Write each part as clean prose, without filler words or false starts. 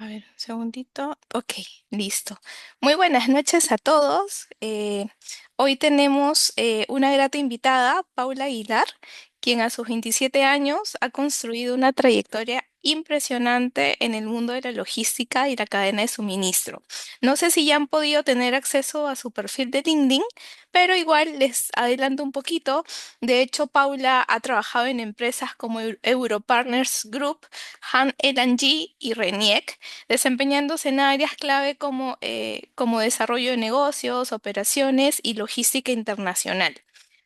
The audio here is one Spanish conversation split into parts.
A ver, un segundito. Ok, listo. Muy buenas noches a todos. Hoy tenemos una grata invitada, Paula Aguilar, quien a sus 27 años ha construido una trayectoria impresionante en el mundo de la logística y la cadena de suministro. No sé si ya han podido tener acceso a su perfil de LinkedIn, pero igual les adelanto un poquito. De hecho, Paula ha trabajado en empresas como Europartners Group, Han L&G y Reniec, desempeñándose en áreas clave como desarrollo de negocios, operaciones y logística internacional.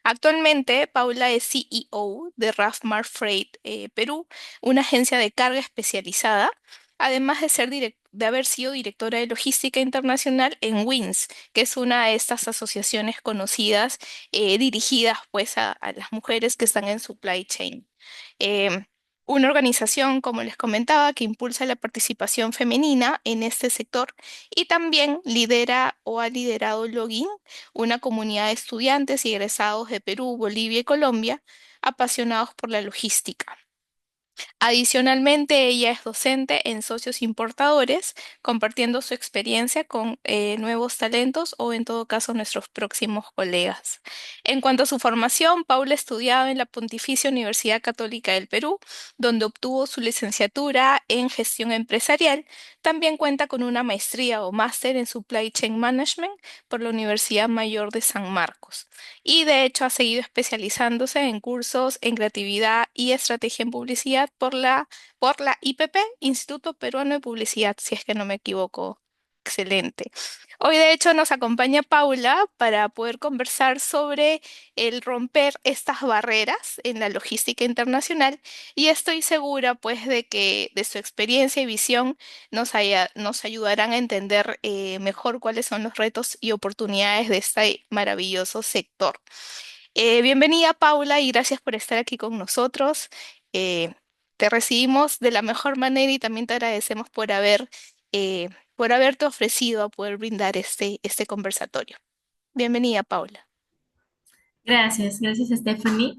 Actualmente, Paula es CEO de Rafmar Freight Perú, una agencia de carga especializada, además de haber sido directora de logística internacional en WINS, que es una de estas asociaciones conocidas dirigidas pues a las mujeres que están en supply chain. Em, una organización, como les comentaba, que impulsa la participación femenina en este sector y también lidera o ha liderado Login, una comunidad de estudiantes y egresados de Perú, Bolivia y Colombia apasionados por la logística. Adicionalmente, ella es docente en socios importadores, compartiendo su experiencia con nuevos talentos o en todo caso nuestros próximos colegas. En cuanto a su formación, Paula ha estudiado en la Pontificia Universidad Católica del Perú, donde obtuvo su licenciatura en gestión empresarial. También cuenta con una maestría o máster en Supply Chain Management por la Universidad Mayor de San Marcos. Y de hecho ha seguido especializándose en cursos en creatividad y estrategia en publicidad por la IPP, Instituto Peruano de Publicidad, si es que no me equivoco. Excelente. Hoy de hecho nos acompaña Paula para poder conversar sobre el romper estas barreras en la logística internacional y estoy segura pues de que de su experiencia y visión nos ayudarán a entender mejor cuáles son los retos y oportunidades de este maravilloso sector. Bienvenida, Paula, y gracias por estar aquí con nosotros. Eh, Te recibimos de la mejor manera y también te agradecemos por haberte ofrecido a poder brindar este conversatorio. Bienvenida, Paula. Gracias Stephanie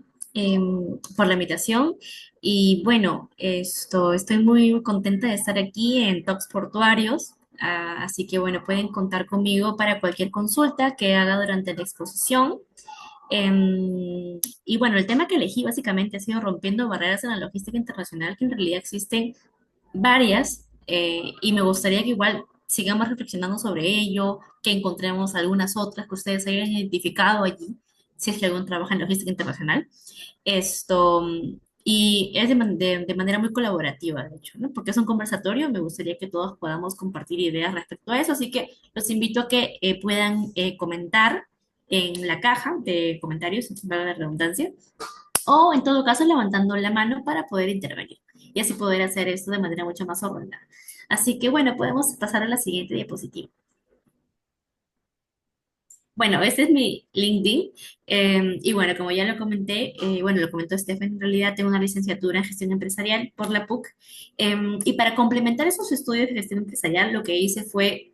por la invitación. Y bueno, estoy muy contenta de estar aquí en Talks Portuarios. Así que bueno, pueden contar conmigo para cualquier consulta que haga durante la exposición. Y bueno, el tema que elegí básicamente ha sido rompiendo barreras en la logística internacional, que en realidad existen varias, y me gustaría que igual sigamos reflexionando sobre ello, que encontremos algunas otras que ustedes hayan identificado allí, si es que algún trabaja en logística internacional. Esto, y es de manera muy colaborativa, de hecho, ¿no? Porque es un conversatorio, me gustaría que todos podamos compartir ideas respecto a eso, así que los invito a que puedan comentar en la caja de comentarios, sin valga la redundancia, o en todo caso levantando la mano para poder intervenir y así poder hacer esto de manera mucho más ordenada. Así que bueno, podemos pasar a la siguiente diapositiva. Bueno, este es mi LinkedIn, y bueno, como ya lo comenté, bueno, lo comentó Stephen, en realidad tengo una licenciatura en gestión empresarial por la PUC, y para complementar esos estudios de gestión empresarial, lo que hice fue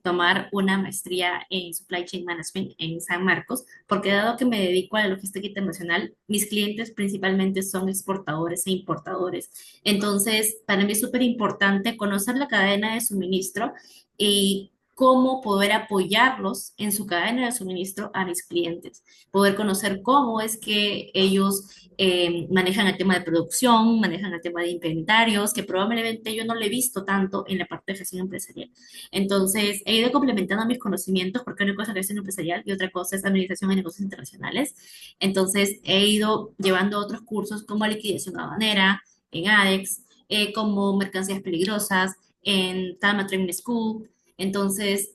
tomar una maestría en Supply Chain Management en San Marcos, porque dado que me dedico a la logística internacional, mis clientes principalmente son exportadores e importadores. Entonces, para mí es súper importante conocer la cadena de suministro y cómo poder apoyarlos en su cadena de suministro a mis clientes, poder conocer cómo es que ellos manejan el tema de producción, manejan el tema de inventarios, que probablemente yo no lo he visto tanto en la parte de gestión empresarial. Entonces, he ido complementando mis conocimientos, porque una cosa es gestión empresarial y otra cosa es administración de negocios internacionales. Entonces, he ido llevando otros cursos como liquidación aduanera, en ADEX, como mercancías peligrosas, en Tama Training School. Entonces,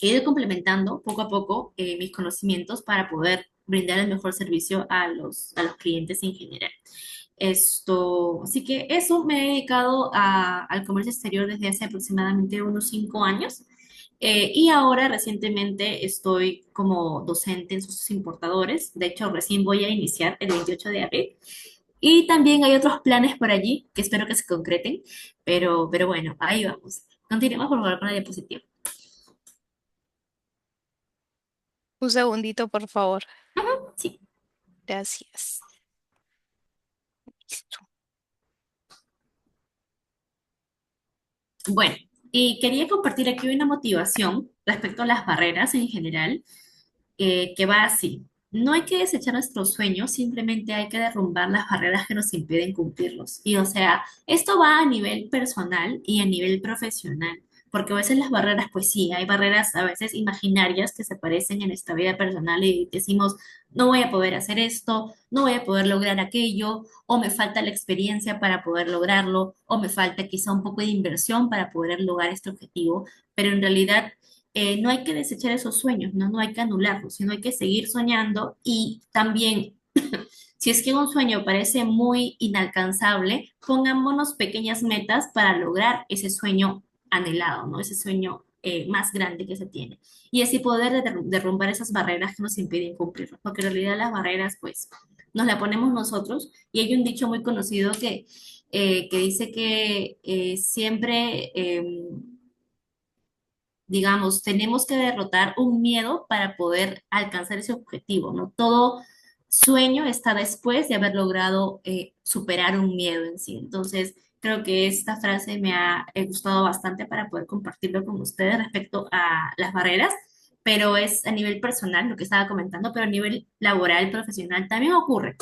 he ido complementando poco a poco mis conocimientos para poder brindar el mejor servicio a los clientes en general. Así que eso me he dedicado al comercio exterior desde hace aproximadamente unos 5 años. Y ahora recientemente estoy como docente en sus importadores. De hecho, recién voy a iniciar el 28 de abril. Y también hay otros planes por allí que espero que se concreten. Pero bueno, ahí vamos. Continuemos por favor con la diapositiva. Un segundito, por favor. Sí. Gracias. Listo. Bueno. Y quería compartir aquí una motivación respecto a las barreras en general, que va así. No hay que desechar nuestros sueños, simplemente hay que derrumbar las barreras que nos impiden cumplirlos. Y o sea, esto va a nivel personal y a nivel profesional, porque a veces las barreras, pues sí, hay barreras a veces imaginarias que se aparecen en nuestra vida personal y decimos, no voy a poder hacer esto, no voy a poder lograr aquello, o me falta la experiencia para poder lograrlo, o me falta quizá un poco de inversión para poder lograr este objetivo, pero en realidad no hay que desechar esos sueños, ¿no? No hay que anularlos, sino hay que seguir soñando y también, si es que un sueño parece muy inalcanzable, pongámonos pequeñas metas para lograr ese sueño anhelado, ¿no? Ese sueño más grande que se tiene. Y así poder derrumbar esas barreras que nos impiden cumplirlo, porque en realidad las barreras, pues, nos las ponemos nosotros. Y hay un dicho muy conocido que dice que siempre digamos, tenemos que derrotar un miedo para poder alcanzar ese objetivo, ¿no? Todo sueño está después de haber logrado superar un miedo en sí. Entonces, creo que esta frase me ha gustado bastante para poder compartirlo con ustedes respecto a las barreras, pero es a nivel personal lo que estaba comentando, pero a nivel laboral, profesional también ocurre.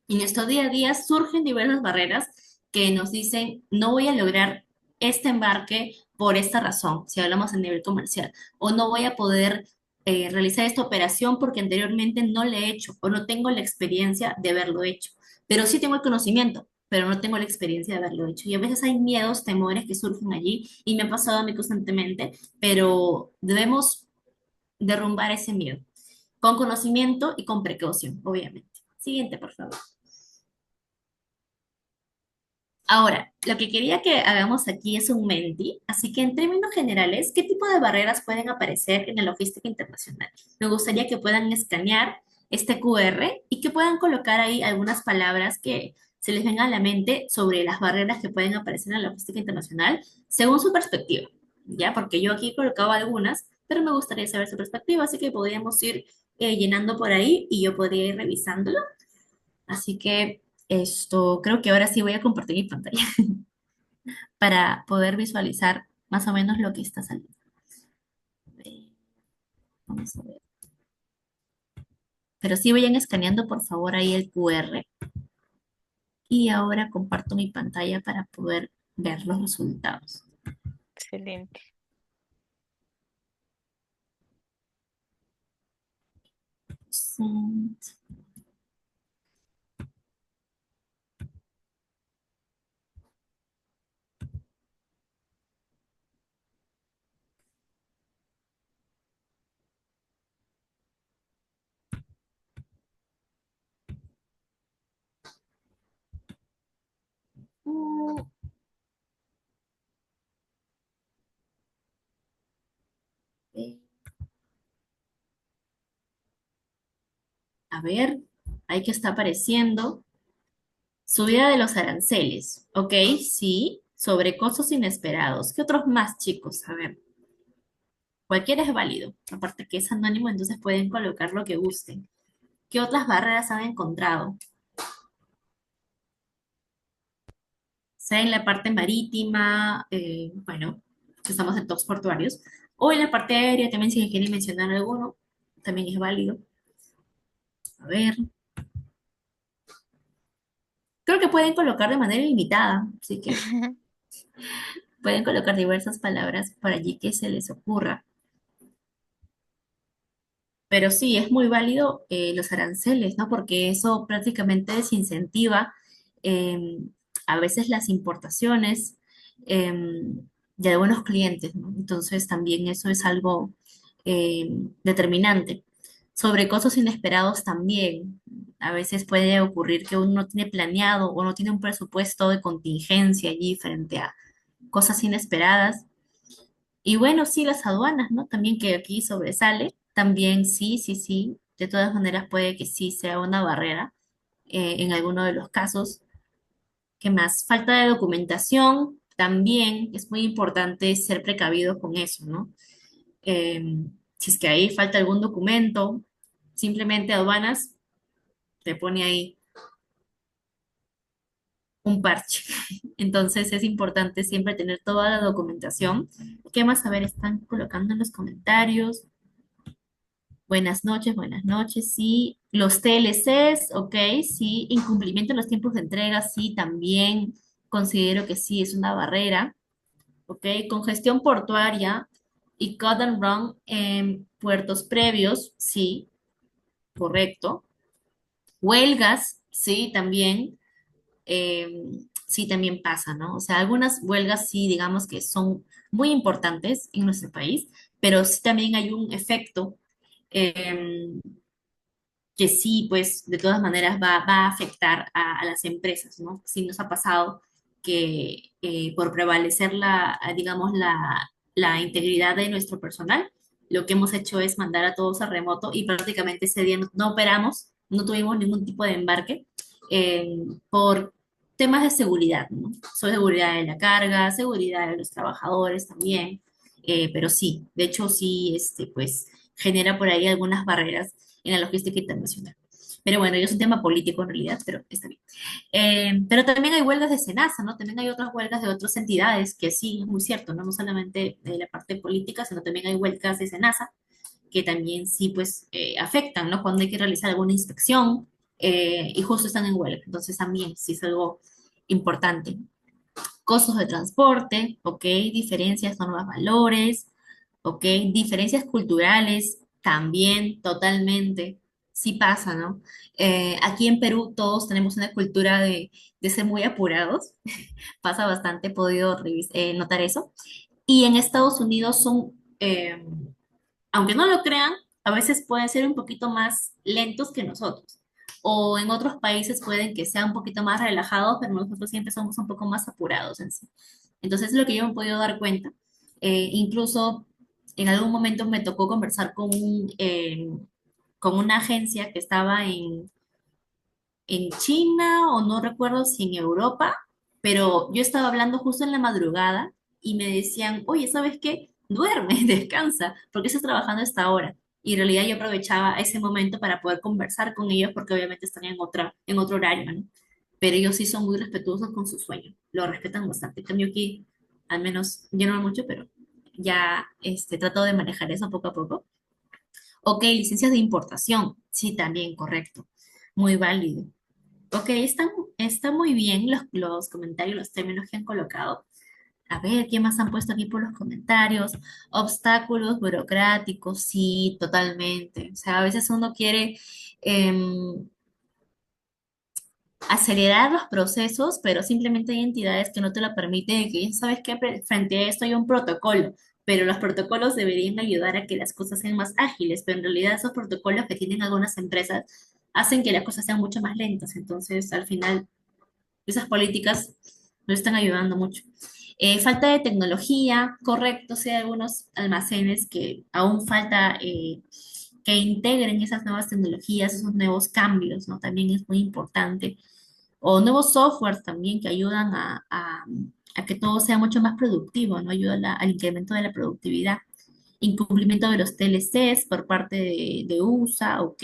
Y en estos día a día surgen diversas barreras que nos dicen, no voy a lograr este embarque por esta razón, si hablamos a nivel comercial, o no voy a poder realizar esta operación porque anteriormente no la he hecho o no tengo la experiencia de haberlo hecho, pero sí tengo el conocimiento, pero no tengo la experiencia de haberlo hecho. Y a veces hay miedos, temores que surgen allí y me ha pasado a mí constantemente, pero debemos derrumbar ese miedo con conocimiento y con precaución, obviamente. Siguiente, por favor. Ahora, lo que quería que hagamos aquí es un Menti, así que en términos generales, ¿qué tipo de barreras pueden aparecer en la logística internacional? Me gustaría que puedan escanear este QR y que puedan colocar ahí algunas palabras que se les vengan a la mente sobre las barreras que pueden aparecer en la logística internacional según su perspectiva, ¿ya? Porque yo aquí he colocado algunas, pero me gustaría saber su perspectiva, así que podríamos ir llenando por ahí y yo podría ir revisándolo. Así que esto, creo que ahora sí voy a compartir mi pantalla para poder visualizar más o menos lo que está saliendo. Vamos a ver. Pero sí vayan escaneando por favor ahí el QR y ahora comparto mi pantalla para poder ver los resultados. Excelente. A ver, ahí que está apareciendo. Subida de los aranceles. Ok, sí. Sobrecostos inesperados. ¿Qué otros más, chicos? A ver, cualquiera es válido. Aparte que es anónimo, entonces pueden colocar lo que gusten. ¿Qué otras barreras han encontrado? Sea en la parte marítima, bueno, si estamos en tops portuarios, o en la parte aérea también si quieren mencionar alguno, también es válido. A ver, creo que pueden colocar de manera ilimitada, así que pueden colocar diversas palabras por allí que se les ocurra. Pero sí, es muy válido los aranceles, ¿no? Porque eso prácticamente desincentiva eh, a veces las importaciones eh, de algunos clientes, ¿no? Entonces también eso es algo eh, determinante. Sobre costos inesperados también. A veces puede ocurrir que uno no tiene planeado o no tiene un presupuesto de contingencia allí frente a cosas inesperadas y bueno, sí, las aduanas, ¿no? También que aquí sobresale. También sí, sí, sí. De todas maneras puede que sí sea una barrera en alguno de los casos. ¿Qué más? Falta de documentación. También es muy importante ser precavido con eso, ¿no? Eh, si es que ahí falta algún documento, simplemente aduanas te pone ahí un parche. Entonces es importante siempre tener toda la documentación. ¿Qué más? A ver, están colocando en los comentarios. Buenas noches, sí. Los TLCs, ok, sí. Incumplimiento de los tiempos de entrega, sí, también considero que sí es una barrera, ok. Congestión portuaria y cut and run en puertos previos, sí, correcto. Huelgas, sí, también, eh, sí, también pasa, ¿no? O sea, algunas huelgas sí, digamos que son muy importantes en nuestro país, pero sí también hay un efecto. em, que sí, pues de todas maneras va a afectar a las empresas, ¿no? Sí nos ha pasado que por prevalecer digamos, la integridad de nuestro personal, lo que hemos hecho es mandar a todos a remoto y prácticamente ese día no operamos, no tuvimos ningún tipo de embarque por temas de seguridad, ¿no? Seguridad de la carga, seguridad de los trabajadores también, pero sí, de hecho sí, pues genera por ahí algunas barreras en la logística internacional. Pero bueno, es un tema político en realidad, pero está bien. Pero también hay huelgas de SENASA, ¿no? También hay otras huelgas de otras entidades, que sí, es muy cierto, ¿no? No solamente de la parte política, sino también hay huelgas de SENASA, que también sí, pues, afectan, ¿no? Cuando hay que realizar alguna inspección y justo están en huelga. Entonces también sí es algo importante. Costos de transporte, ¿ok? Diferencias, normas, valores, ¿ok? Diferencias culturales, también totalmente, sí pasa, ¿no? Aquí en Perú todos tenemos una cultura de ser muy apurados, pasa bastante, he podido notar eso. Y en Estados Unidos son, aunque no lo crean, a veces pueden ser un poquito más lentos que nosotros. O en otros países pueden que sean un poquito más relajados, pero nosotros siempre somos un poco más apurados en sí. Entonces es lo que yo me he podido dar cuenta. Incluso en algún momento me tocó conversar con una agencia que estaba en China o no recuerdo si en Europa, pero yo estaba hablando justo en la madrugada y me decían, oye, ¿sabes qué? Duerme, descansa, porque estás trabajando a esta hora. Y en realidad yo aprovechaba ese momento para poder conversar con ellos porque obviamente están en otro horario, ¿no? Pero ellos sí son muy respetuosos con su sueño, lo respetan bastante. En cambio aquí, al menos, yo no mucho, pero ya trato de manejar eso poco a poco. Ok, licencias de importación, sí, también, correcto, muy válido. Ok, está muy bien los comentarios, los términos que han colocado. A ver, ¿qué más han puesto aquí por los comentarios? Obstáculos burocráticos, sí, totalmente. O sea, a veces uno quiere acelerar los procesos, pero simplemente hay entidades que no te lo permiten y que, ¿sabes qué? Frente a esto hay un protocolo, pero los protocolos deberían ayudar a que las cosas sean más ágiles, pero en realidad esos protocolos que tienen algunas empresas hacen que las cosas sean mucho más lentas. Entonces, al final esas políticas no están ayudando mucho. Falta de tecnología, correcto, sí hay algunos almacenes que aún falta que integren esas nuevas tecnologías, esos nuevos cambios, ¿no? También es muy importante. O nuevos softwares también que ayudan a que todo sea mucho más productivo, ¿no? Ayuda al incremento de la productividad. Incumplimiento de los TLCs por parte de USA, ok.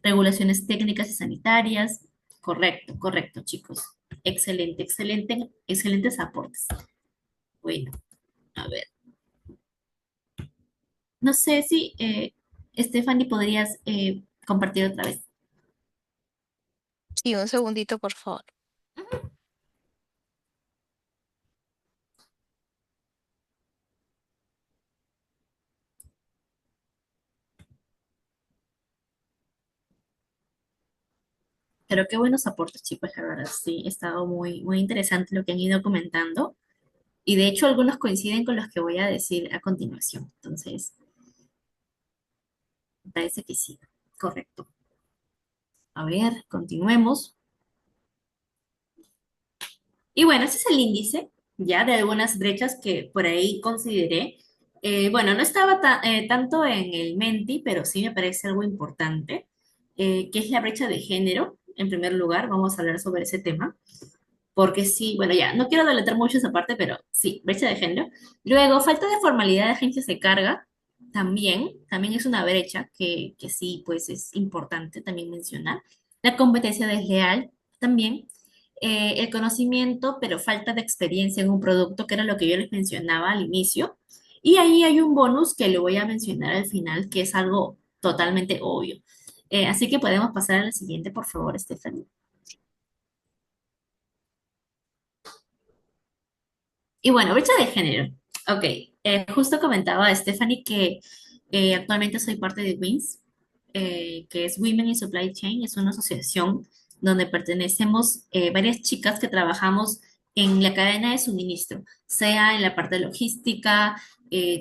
Regulaciones técnicas y sanitarias. Correcto, correcto, chicos. Excelente, excelente, excelentes aportes. Bueno, a ver. No sé si, Stephanie, podrías compartir otra vez. Sí, un segundito, por favor. Pero qué buenos aportes, chicos, la verdad. Sí, ha estado muy, muy interesante lo que han ido comentando. Y de hecho, algunos coinciden con los que voy a decir a continuación. Entonces, me parece que sí. Correcto. A ver, continuemos. Y bueno, ese es el índice ya de algunas brechas que por ahí consideré. Bueno, no estaba tanto en el Menti, pero sí me parece algo importante, que es la brecha de género. En primer lugar, vamos a hablar sobre ese tema, porque sí, bueno, ya, no quiero delatar mucho esa parte, pero sí, brecha de género. Luego, falta de formalidad de agencias de carga, también es una brecha que sí, pues es importante también mencionar. La competencia desleal, también. el conocimiento, pero falta de experiencia en un producto, que era lo que yo les mencionaba al inicio. Y ahí hay un bonus que lo voy a mencionar al final, que es algo totalmente obvio. Así que podemos pasar a la siguiente, por favor, Stephanie. Y bueno, brecha de género. Ok, justo comentaba a Stephanie que actualmente soy parte de WINS, que es Women in Supply Chain. Es una asociación donde pertenecemos varias chicas que trabajamos en la cadena de suministro, sea en la parte de logística,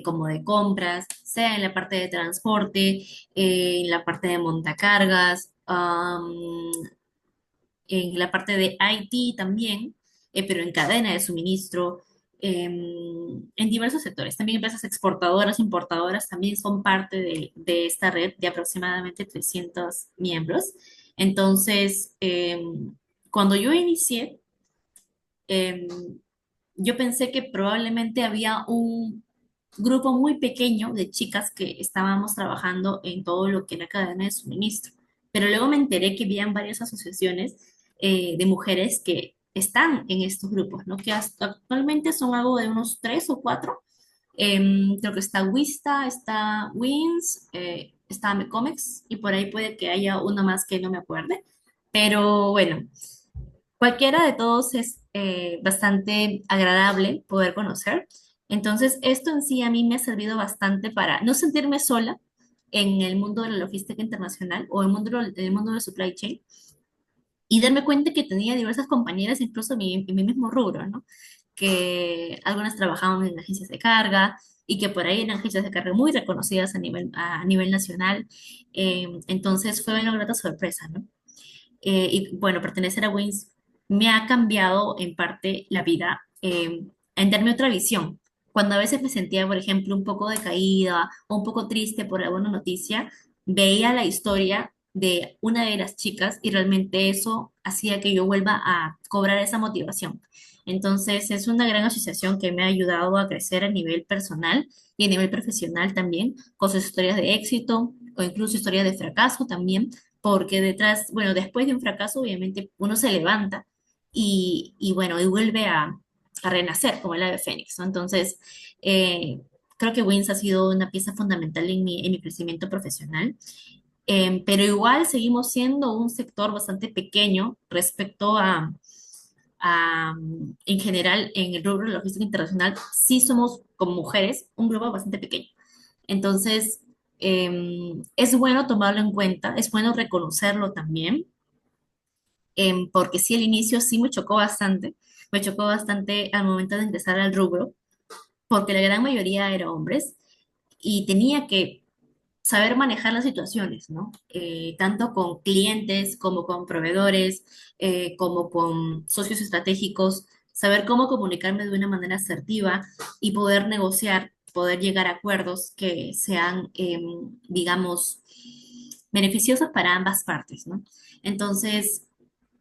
como de compras, sea en la parte de transporte, en la parte de montacargas, en la parte de IT también, pero en cadena de suministro, en diversos sectores. También empresas exportadoras, importadoras también son parte de esta red de aproximadamente 300 miembros. Entonces, cuando yo inicié, em, yo pensé que probablemente había un grupo muy pequeño de chicas que estábamos trabajando en todo lo que era cadena de suministro. Pero luego me enteré que habían varias asociaciones de mujeres que están en estos grupos, ¿no? Que actualmente son algo de unos tres o cuatro. Creo que está Wista, está Wins, está Mecomex y por ahí puede que haya una más que no me acuerde. Pero bueno, cualquiera de todos es bastante agradable poder conocer. Entonces, esto en sí a mí me ha servido bastante para no sentirme sola en el mundo de la logística internacional o en el mundo de la supply chain y darme cuenta que tenía diversas compañeras, incluso en mi mismo rubro, ¿no? Que algunas trabajaban en agencias de carga y que por ahí eran agencias de carga muy reconocidas a nivel nacional. Entonces, fue una grata sorpresa, ¿no? Y bueno, pertenecer a Wings me ha cambiado en parte la vida, en darme otra visión. Cuando a veces me sentía, por ejemplo, un poco decaída o un poco triste por alguna noticia, veía la historia de una de las chicas y realmente eso hacía que yo vuelva a cobrar esa motivación. Entonces, es una gran asociación que me ha ayudado a crecer a nivel personal y a nivel profesional también, con sus historias de éxito o incluso historias de fracaso también, porque detrás, bueno, después de un fracaso, obviamente uno se levanta y bueno, y vuelve a renacer como el ave fénix, ¿no? Entonces, eh, creo que Wins ha sido una pieza fundamental en mi crecimiento profesional, pero igual seguimos siendo un sector bastante pequeño respecto en general, en el rubro de logística internacional, sí somos como mujeres un grupo bastante pequeño. Entonces, es bueno tomarlo en cuenta, es bueno reconocerlo también, porque sí, al inicio sí me chocó bastante al momento de ingresar al rubro, porque la gran mayoría eran hombres y tenía que saber manejar las situaciones, ¿no? Tanto con clientes como con proveedores, como con socios estratégicos, saber cómo comunicarme de una manera asertiva y poder negociar, poder llegar a acuerdos que sean, digamos, beneficiosos para ambas partes, ¿no? Entonces,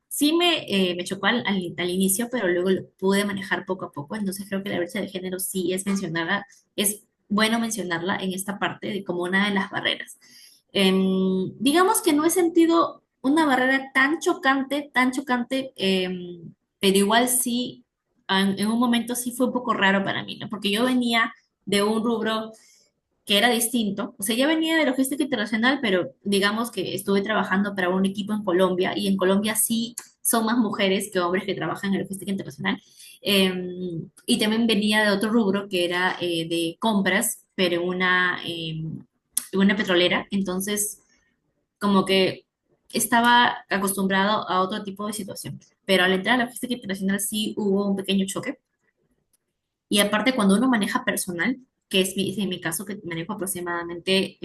sí me chocó al inicio, pero luego lo pude manejar poco a poco. Entonces creo que la brecha de género sí es mencionada, es bueno mencionarla en esta parte de como una de las barreras. Digamos que no he sentido una barrera tan chocante, pero igual sí, en un momento sí fue un poco raro para mí, ¿no? Porque yo venía de un rubro que era distinto. O sea, ya venía de logística internacional, pero digamos que estuve trabajando para un equipo en Colombia y en Colombia sí son más mujeres que hombres que trabajan en logística internacional. Y también venía de otro rubro que era de compras, pero en una petrolera. Entonces, como que estaba acostumbrado a otro tipo de situación. Pero al entrar a la logística internacional sí hubo un pequeño choque y aparte, cuando uno maneja personal, que es en mi caso, que manejo aproximadamente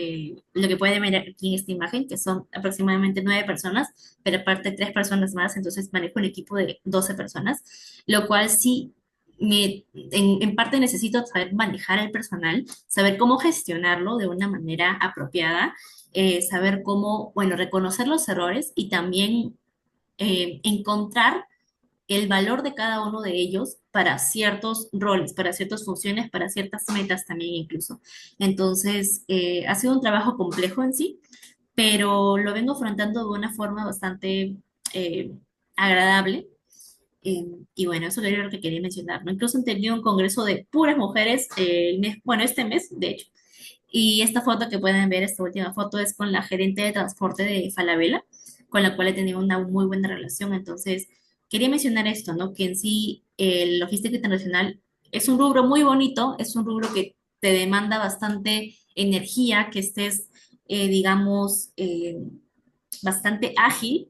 lo que pueden ver aquí en esta imagen, que son aproximadamente 9 personas, pero aparte 3 personas más, entonces manejo un equipo de 12 personas, lo cual sí, en parte necesito saber manejar el personal, saber cómo gestionarlo de una manera apropiada, saber cómo, bueno, reconocer los errores y también encontrar el valor de cada uno de ellos para ciertos roles, para ciertas funciones, para ciertas metas también incluso. Entonces, ha sido un trabajo complejo en sí, pero lo vengo afrontando de una forma bastante agradable. Y bueno, eso era lo que quería mencionar, ¿no? Incluso han tenido un congreso de puras mujeres, bueno, este mes, de hecho. Y esta foto que pueden ver, esta última foto, es con la gerente de transporte de Falabella, con la cual he tenido una muy buena relación. Entonces, quería mencionar esto, ¿no? Que en sí, logística internacional es un rubro muy bonito, es un rubro que te demanda bastante energía, que estés, digamos, bastante ágil,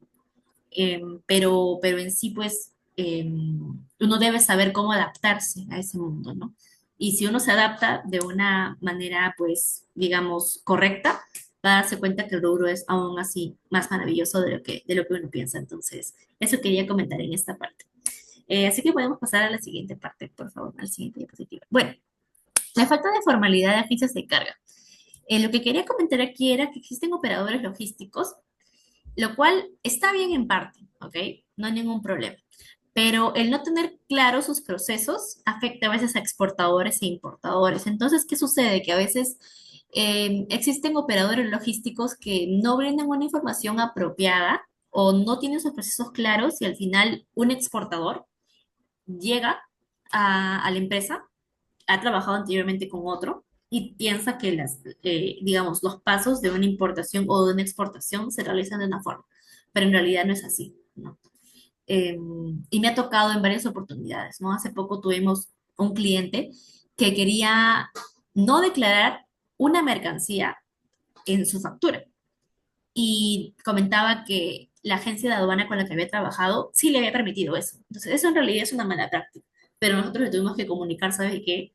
pero en sí, pues, uno debe saber cómo adaptarse a ese mundo, ¿no? Y si uno se adapta de una manera, pues, digamos, correcta, va a darse cuenta que el rubro es aún así más maravilloso de lo que uno piensa. Entonces, eso quería comentar en esta parte. Así que podemos pasar a la siguiente parte, por favor, al siguiente diapositiva. Bueno, la falta de formalidad de agencias de carga. Lo que quería comentar aquí era que existen operadores logísticos, lo cual está bien en parte, ¿ok? No hay ningún problema. Pero el no tener claros sus procesos afecta a veces a exportadores e importadores. Entonces, ¿qué sucede? Que a veces existen operadores logísticos que no brindan una información apropiada o no tienen sus procesos claros y al final un exportador llega a la empresa, ha trabajado anteriormente con otro y piensa que digamos, los pasos de una importación o de una exportación se realizan de una forma, pero en realidad no es así, ¿no? Eh, y me ha tocado en varias oportunidades, ¿no? Hace poco tuvimos un cliente que quería no declarar una mercancía en su factura y comentaba que la agencia de aduana con la que había trabajado sí le había permitido eso. Entonces, eso en realidad es una mala práctica, pero nosotros le tuvimos que comunicar, ¿sabes qué?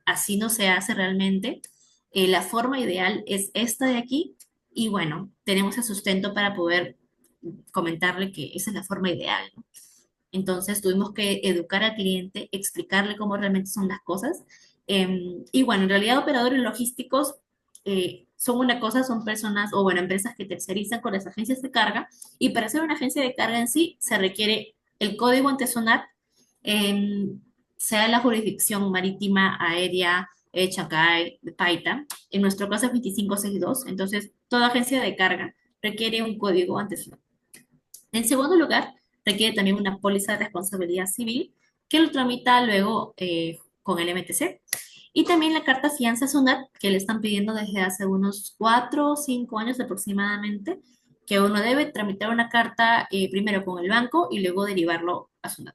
Así no se hace realmente. La forma ideal es esta de aquí y bueno, tenemos el sustento para poder comentarle que esa es la forma ideal, ¿no? Entonces tuvimos que educar al cliente, explicarle cómo realmente son las cosas. Y bueno, en realidad operadores logísticos son una cosa, son personas o bueno, empresas que tercerizan con las agencias de carga y para ser una agencia de carga en sí se requiere el código ante SONAT, em, sea la jurisdicción marítima, aérea, Chancay, Paita. En nuestro caso es 2562, entonces toda agencia de carga requiere un código ante SONAT. En segundo lugar, requiere también una póliza de responsabilidad civil que lo tramita luego con el MTC. Y también la carta fianza SUNAT que le están pidiendo desde hace unos 4 o 5 años aproximadamente, que uno debe tramitar una carta primero con el banco y luego derivarlo a SUNAT.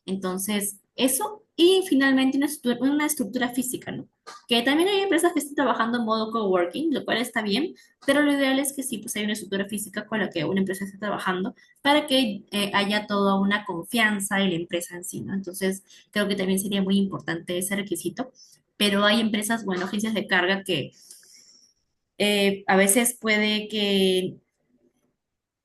Entonces, eso y finalmente una estructura física, ¿no? Que también hay empresas que están trabajando en modo coworking, lo cual está bien, pero lo ideal es que sí, pues hay una estructura física con la que una empresa esté trabajando para que haya toda una confianza en la empresa en sí, ¿no? Entonces, creo que también sería muy importante ese requisito, pero hay empresas, bueno, agencias de carga que a veces puede que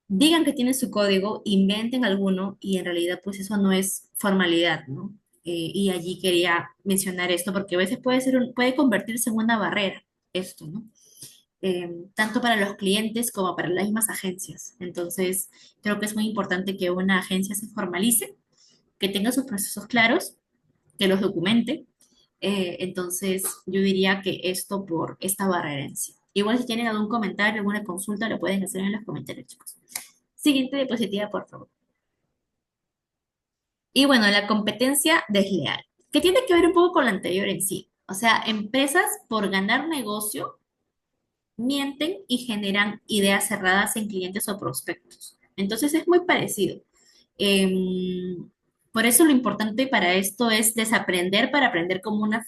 digan que tienen su código, inventen alguno y en realidad pues eso no es formalidad, ¿no? Y allí quería mencionar esto porque a veces puede convertirse en una barrera esto, ¿no? Tanto para los clientes como para las mismas agencias. Entonces, creo que es muy importante que una agencia se formalice, que tenga sus procesos claros, que los documente. Entonces, yo diría que esto por esta barrera en sí. Igual si tienen algún comentario, alguna consulta, lo pueden hacer en los comentarios, chicos. Siguiente diapositiva, por favor. Y bueno, la competencia desleal, que tiene que ver un poco con la anterior en sí. O sea, empresas por ganar negocio mienten y generan ideas cerradas en clientes o prospectos. Entonces es muy parecido. Em, por eso lo importante para esto es desaprender para aprender como una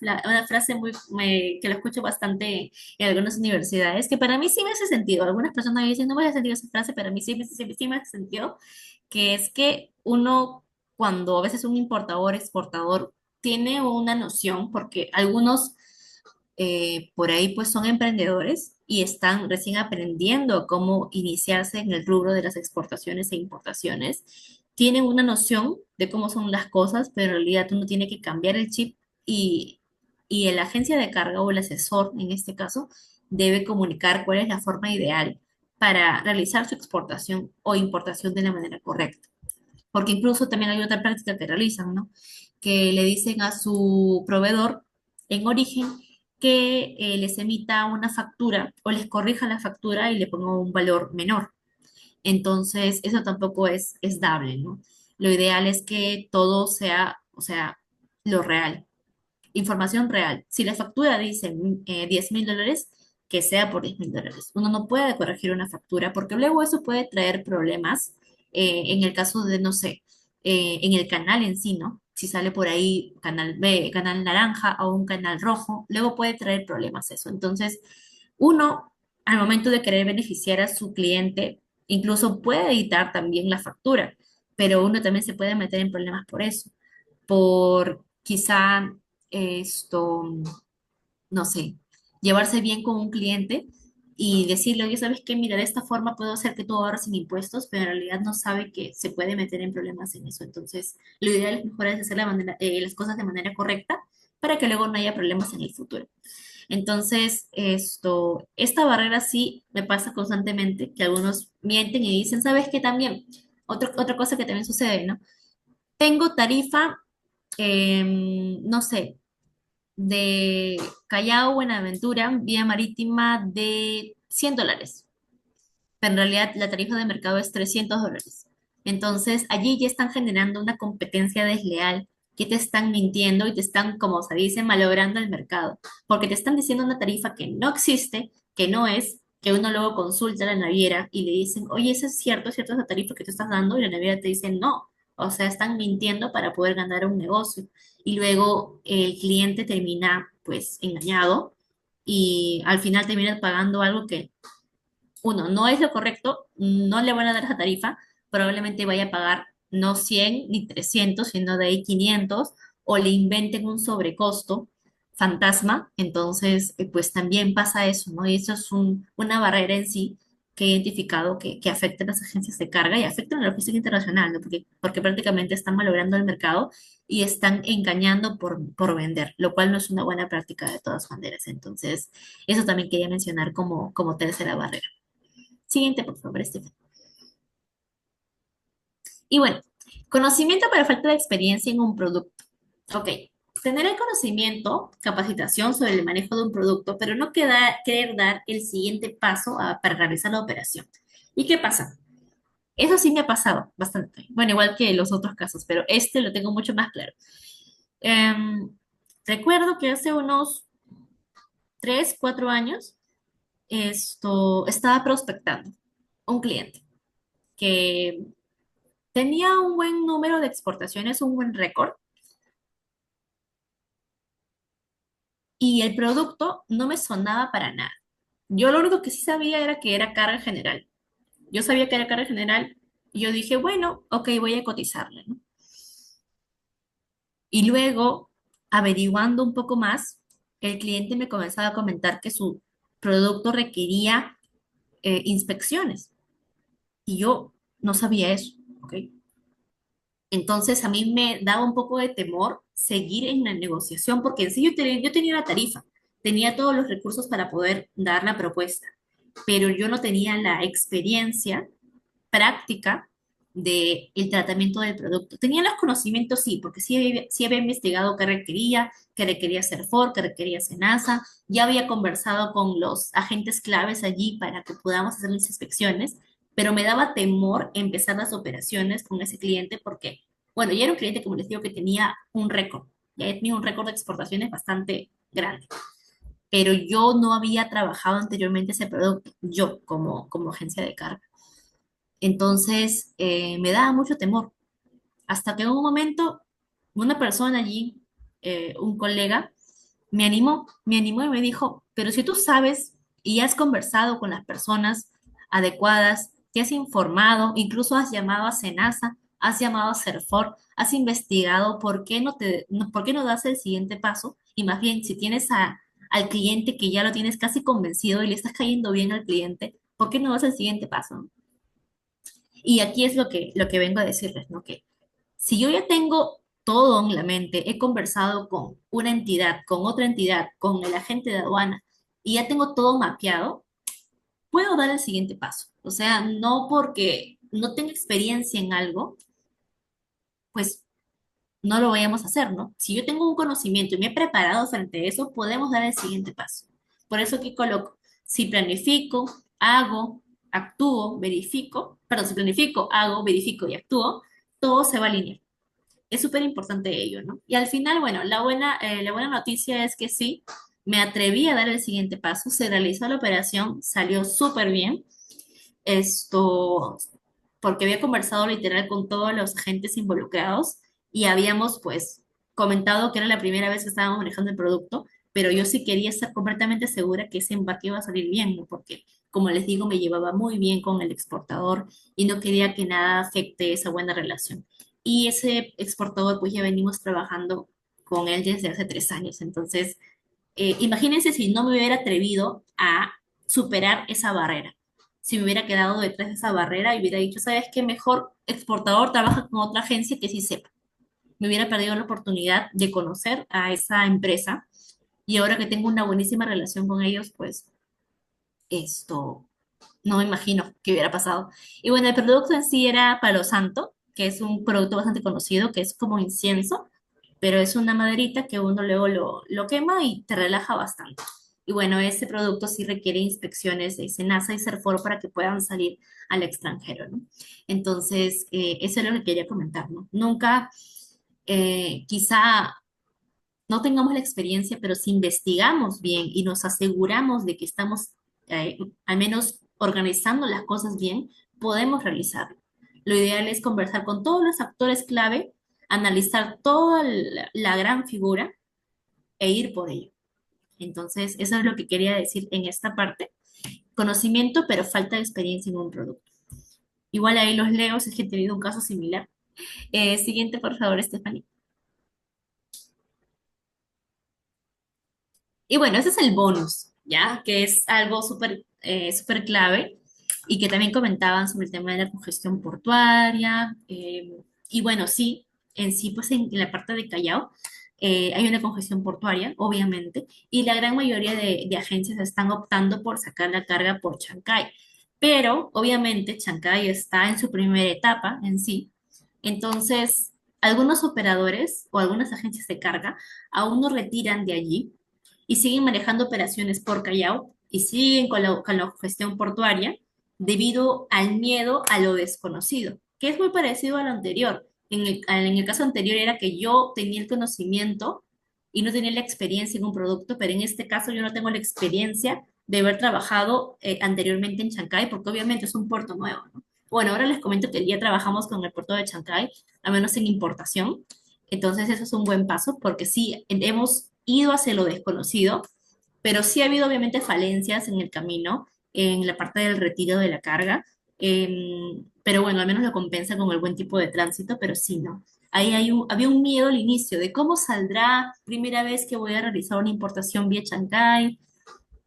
frase que la escucho bastante en algunas universidades, que para mí sí me hace sentido. Algunas personas me dicen, no me hace sentido esa frase, pero a mí sí me hace sentido, que es que uno, cuando a veces un importador, exportador, tiene una noción, porque algunos por ahí pues son emprendedores y están recién aprendiendo cómo iniciarse en el rubro de las exportaciones e importaciones. Tienen una noción de cómo son las cosas, pero en realidad uno tiene que cambiar el chip y la agencia de carga o el asesor, en este caso, debe comunicar cuál es la forma ideal para realizar su exportación o importación de la manera correcta. Porque incluso también hay otra práctica que realizan, ¿no? Que le dicen a su proveedor en origen que les emita una factura o les corrija la factura y le ponga un valor menor. Entonces, eso tampoco es dable, ¿no? Lo ideal es que todo sea, o sea, lo real, información real. Si la factura dice $10.000, que sea por $10.000. Uno no puede corregir una factura porque luego eso puede traer problemas en el caso de, no sé, en el canal en sí, ¿no? Si sale por ahí canal B, canal naranja o un canal rojo, luego puede traer problemas eso. Entonces, uno, al momento de querer beneficiar a su cliente, incluso puede editar también la factura, pero uno también se puede meter en problemas por eso, por quizá esto, no sé, llevarse bien con un cliente y decirle, oye, ¿sabes qué? Mira, de esta forma puedo hacer que tú ahorres sin impuestos, pero en realidad no sabe que se puede meter en problemas en eso. Entonces, lo ideal es mejor es hacer las cosas de manera correcta para que luego no haya problemas en el futuro. Entonces, esta barrera sí me pasa constantemente, que algunos mienten y dicen, ¿sabes qué? También, otra cosa que también sucede, ¿no? Tengo tarifa, no sé, de Callao, Buenaventura, vía marítima de $100, pero en realidad la tarifa de mercado es $300. Entonces, allí ya están generando una competencia desleal, que te están mintiendo y te están, como se dice, malogrando el mercado, porque te están diciendo una tarifa que no existe, que no es, que uno luego consulta a la naviera y le dicen, oye, ¿eso es cierto esa tarifa que tú estás dando? Y la naviera te dice, no. O sea, están mintiendo para poder ganar un negocio. Y luego el cliente termina, pues, engañado y al final termina pagando algo que uno, no es lo correcto, no le van a dar esa tarifa, probablemente vaya a pagar no 100 ni 300, sino de ahí 500, o le inventen un sobrecosto fantasma, entonces pues también pasa eso, ¿no? Y eso es una barrera en sí que he identificado que afecta a las agencias de carga y afecta a la logística internacional, ¿no? Porque prácticamente están malogrando el mercado y están engañando por vender, lo cual no es una buena práctica de todas maneras. Entonces, eso también quería mencionar como tercera barrera. Siguiente, por favor, Estefan. Y bueno, conocimiento para falta de experiencia en un producto. Ok, tener el conocimiento, capacitación sobre el manejo de un producto, pero no querer dar el siguiente paso para realizar la operación. ¿Y qué pasa? Eso sí me ha pasado bastante. Bueno, igual que los otros casos, pero este lo tengo mucho más claro. Em, Recuerdo que hace unos 3, 4 años estaba prospectando un cliente que tenía un buen número de exportaciones, un buen récord, y el producto no me sonaba para nada. Yo lo único que sí sabía era que era carga general. Yo sabía que era carga general y yo dije, bueno, ok, voy a cotizarle, ¿no? Y luego, averiguando un poco más, el cliente me comenzaba a comentar que su producto requería inspecciones y yo no sabía eso, ¿ok? Entonces a mí me daba un poco de temor seguir en la negociación porque en sí yo tenía la tarifa, tenía todos los recursos para poder dar la propuesta, pero yo no tenía la experiencia práctica del tratamiento del producto. Tenía los conocimientos, sí, porque sí había investigado qué requería CERFOR, qué requería SENASA, ya había conversado con los agentes claves allí para que podamos hacer las inspecciones, pero me daba temor empezar las operaciones con ese cliente porque, bueno, ya era un cliente, como les digo, que tenía un récord, ya tenía un récord de exportaciones bastante grande, pero yo no había trabajado anteriormente ese producto, yo como agencia de carga. Entonces, me daba mucho temor, hasta que en un momento una persona allí, un colega, me animó y me dijo, pero si tú sabes y has conversado con las personas adecuadas, te has informado, incluso has llamado a Senasa, has llamado a Serfor, has investigado por qué no das el siguiente paso y más bien si tienes al cliente que ya lo tienes casi convencido y le estás cayendo bien al cliente, ¿por qué no das el siguiente paso? Y aquí es lo que vengo a decirles, ¿no? Que si yo ya tengo todo en la mente, he conversado con una entidad, con otra entidad, con el agente de aduana, y ya tengo todo mapeado, puedo dar el siguiente paso. O sea, no porque no tenga experiencia en algo, pues no lo vayamos a hacer, ¿no? Si yo tengo un conocimiento y me he preparado frente a eso, podemos dar el siguiente paso. Por eso aquí coloco, si planifico, hago, actúo, verifico, perdón, si planifico, hago, verifico y actúo, todo se va a alinear. Es súper importante ello, ¿no? Y al final, bueno, la buena noticia es que sí, me atreví a dar el siguiente paso, se realizó la operación, salió súper bien. Esto, porque había conversado literal con todos los agentes involucrados y habíamos pues comentado que era la primera vez que estábamos manejando el producto, pero yo sí quería estar completamente segura que ese embarque iba a salir bien, ¿no? Porque, como les digo, me llevaba muy bien con el exportador y no quería que nada afecte esa buena relación. Y ese exportador, pues ya venimos trabajando con él desde hace 3 años. Entonces, imagínense si no me hubiera atrevido a superar esa barrera. Si me hubiera quedado detrás de esa barrera y hubiera dicho, ¿sabes qué? Mejor exportador trabaja con otra agencia que sí sepa. Me hubiera perdido la oportunidad de conocer a esa empresa y ahora que tengo una buenísima relación con ellos, pues esto no me imagino qué hubiera pasado. Y bueno, el producto en sí era Palo Santo, que es un producto bastante conocido, que es como incienso, pero es una maderita que uno luego lo quema y te relaja bastante. Y bueno, este producto sí requiere inspecciones de SENASA y CERFOR para que puedan salir al extranjero, ¿no? Entonces, eso es lo que quería comentar, ¿no? Nunca, quizá no tengamos la experiencia, pero si investigamos bien y nos aseguramos de que estamos al menos organizando las cosas bien, podemos realizarlo. Lo ideal es conversar con todos los actores clave, analizar toda la gran figura e ir por ello. Entonces, eso es lo que quería decir en esta parte. Conocimiento, pero falta de experiencia en un producto. Igual ahí los leo, si es que he tenido un caso similar. Siguiente, por favor, Stephanie. Y bueno, ese es el bonus, ¿ya? Que es algo súper clave y que también comentaban sobre el tema de la congestión portuaria. Y bueno, sí, en sí, pues en la parte de Callao hay una congestión portuaria, obviamente, y la gran mayoría de agencias están optando por sacar la carga por Chancay. Pero, obviamente, Chancay está en su primera etapa en sí. Entonces, algunos operadores o algunas agencias de carga aún no retiran de allí y siguen manejando operaciones por Callao y siguen con la gestión portuaria debido al miedo a lo desconocido, que es muy parecido a lo anterior. En el caso anterior era que yo tenía el conocimiento y no tenía la experiencia en un producto, pero en este caso yo no tengo la experiencia de haber trabajado anteriormente en Chancay, porque obviamente es un puerto nuevo, ¿no? Bueno, ahora les comento que ya trabajamos con el puerto de Chancay, al menos en importación. Entonces eso es un buen paso porque sí, hemos ido hacia lo desconocido, pero sí ha habido obviamente falencias en el camino, en la parte del retiro de la carga, pero bueno, al menos lo compensa con el buen tipo de tránsito, pero sí, ¿no? Había un miedo al inicio de cómo saldrá primera vez que voy a realizar una importación vía Chancay,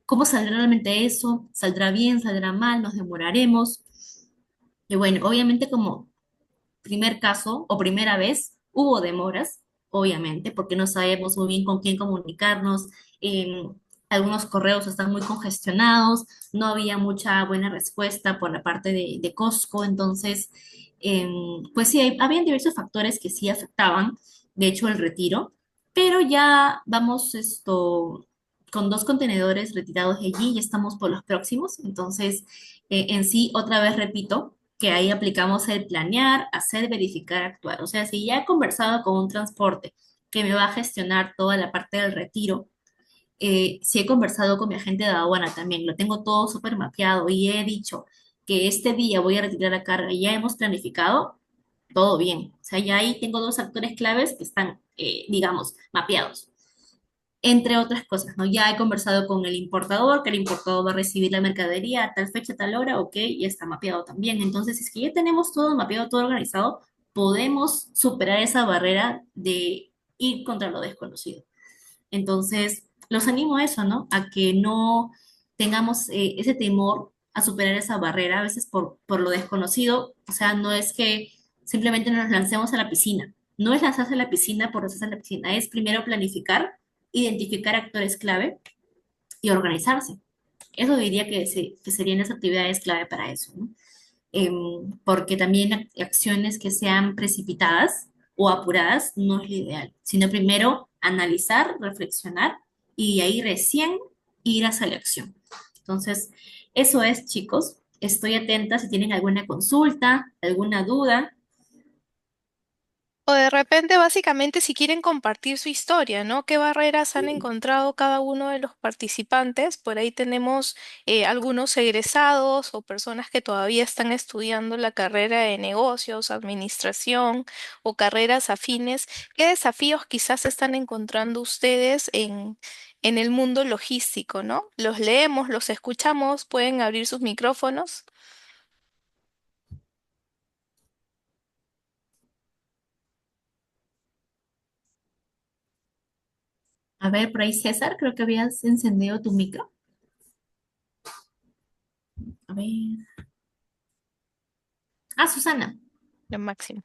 cómo saldrá realmente eso, saldrá bien, saldrá mal, nos demoraremos. Y bueno, obviamente como primer caso o primera vez hubo demoras, obviamente, porque no sabemos muy bien con quién comunicarnos. Algunos correos están muy congestionados, no había mucha buena respuesta por la parte de Costco, entonces, pues sí, habían diversos factores que sí afectaban, de hecho, el retiro, pero ya vamos con 2 contenedores retirados de allí, ya estamos por los próximos, entonces, en sí, otra vez repito, que ahí aplicamos el planear, hacer, verificar, actuar. O sea, si ya he conversado con un transporte que me va a gestionar toda la parte del retiro, si he conversado con mi agente de aduana también, lo tengo todo súper mapeado y he dicho que este día voy a retirar la carga y ya hemos planificado, todo bien. O sea, ya ahí tengo 2 actores claves que están, digamos, mapeados entre otras cosas, ¿no? Ya he conversado con el importador, que el importador va a recibir la mercadería a tal fecha, a tal hora, ok, ya está mapeado también. Entonces, si es que ya tenemos todo mapeado, todo organizado, podemos superar esa barrera de ir contra lo desconocido. Entonces, los animo a eso, ¿no? A que no tengamos ese temor a superar esa barrera, a veces por lo desconocido. O sea, no es que simplemente nos lancemos a la piscina. No es lanzarse a la piscina por lanzarse a la piscina, es primero planificar, identificar actores clave y organizarse. Eso diría que serían las actividades clave para eso, ¿no? Porque también acciones que sean precipitadas o apuradas no es lo ideal, sino primero analizar, reflexionar y ahí recién ir hacia la acción. Entonces, eso es, chicos. Estoy atenta si tienen alguna consulta, alguna duda. O de repente, básicamente, si quieren compartir su historia, ¿no? ¿Qué barreras han encontrado cada uno de los participantes? Por ahí tenemos algunos egresados o personas que todavía están estudiando la carrera de negocios, administración o carreras afines. ¿Qué desafíos quizás están encontrando ustedes en el mundo logístico, ¿no? Los leemos, los escuchamos, pueden abrir sus micrófonos. A ver, por ahí César, creo que habías encendido tu micro. A ver. Ah, Susana. Lo máximo.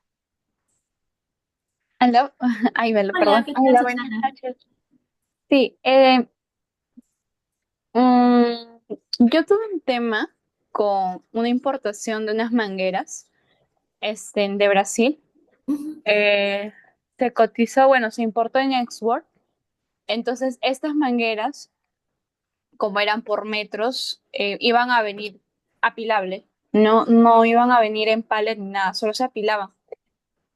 Aló, ay, velo, Hola, perdón. ¿qué tal, Hola, buenas Susana? noches. Sí, mm, yo tuve un tema con una importación de unas mangueras, de Brasil. Ujú. Eh, Se cotizó, bueno, se importó en export. Entonces, estas mangueras, como eran por metros, iban a venir apilables. No iban a venir en pallet ni nada, solo se apilaban.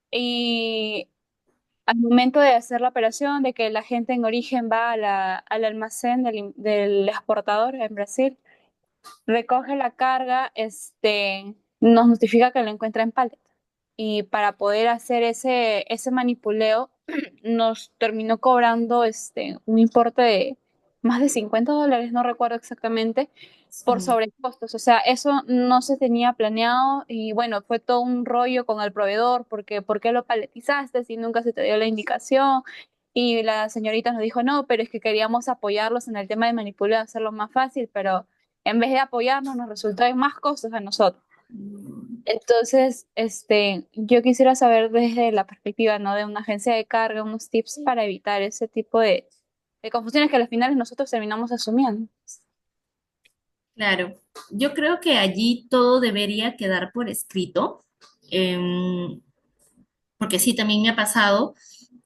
Y al momento de hacer la operación, de que la gente en origen va a al almacén del exportador en Brasil, recoge la carga, nos notifica que lo encuentra en pallet. Y para poder hacer ese manipuleo, nos terminó cobrando un importe de más de $50, no recuerdo exactamente, por Sí. sobrecostos. O sea, eso no se tenía planeado y bueno, fue todo un rollo con el proveedor porque ¿por qué lo paletizaste si nunca se te dio la indicación? Y la señorita nos dijo, no, pero es que queríamos apoyarlos en el tema de manipular, hacerlo más fácil, pero en vez de apoyarnos nos resultó en más costos a nosotros. Mm. Entonces, yo quisiera saber desde la perspectiva, ¿no? De una agencia de carga, unos tips para evitar ese tipo de confusiones que al final nosotros terminamos asumiendo. Claro, yo creo que allí todo debería quedar por escrito, em, porque sí, también me ha pasado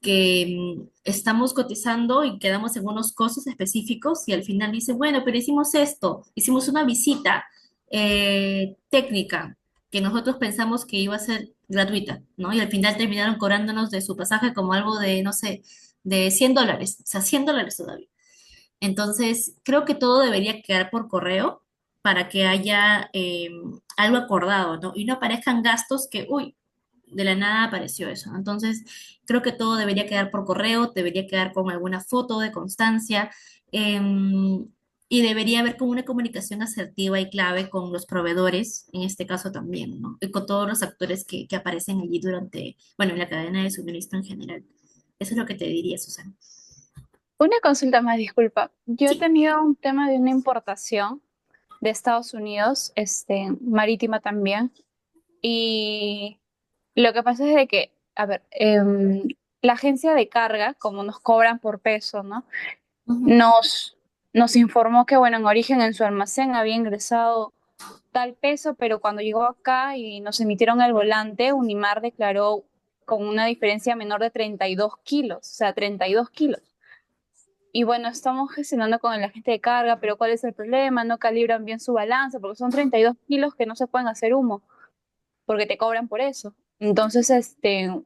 que estamos cotizando y quedamos en unos costos específicos y al final dice, bueno, pero hicimos esto, hicimos una visita técnica que nosotros pensamos que iba a ser gratuita, ¿no? Y al final terminaron cobrándonos de su pasaje como algo de, no sé, de $100, o sea, $100 todavía. Entonces, creo que todo debería quedar por correo para que haya algo acordado, ¿no? Y no aparezcan gastos que, uy, de la nada apareció eso, ¿no? Entonces, creo que todo debería quedar por correo, debería quedar con alguna foto de constancia, y debería haber como una comunicación asertiva y clave con los proveedores, en este caso también, ¿no? Y con todos los actores que aparecen allí durante, bueno, en la cadena de suministro en general. Eso es lo que te diría, Susana. Una consulta más, disculpa. Yo he Sí. tenido un tema de una importación de Estados Unidos, marítima también, y lo que pasa es de que, a ver, la agencia de carga, como nos cobran por peso, ¿no? Ujú. Nos, nos informó que, bueno, en origen en su almacén había ingresado tal peso, pero cuando llegó acá y nos emitieron el volante, Unimar declaró con una diferencia menor de 32 kilos, o sea, 32 kilos. Y bueno, estamos gestionando con el agente de carga, pero ¿cuál es el problema? No calibran bien su balanza, porque son 32 kilos que no se pueden hacer humo, porque te cobran por eso. Entonces,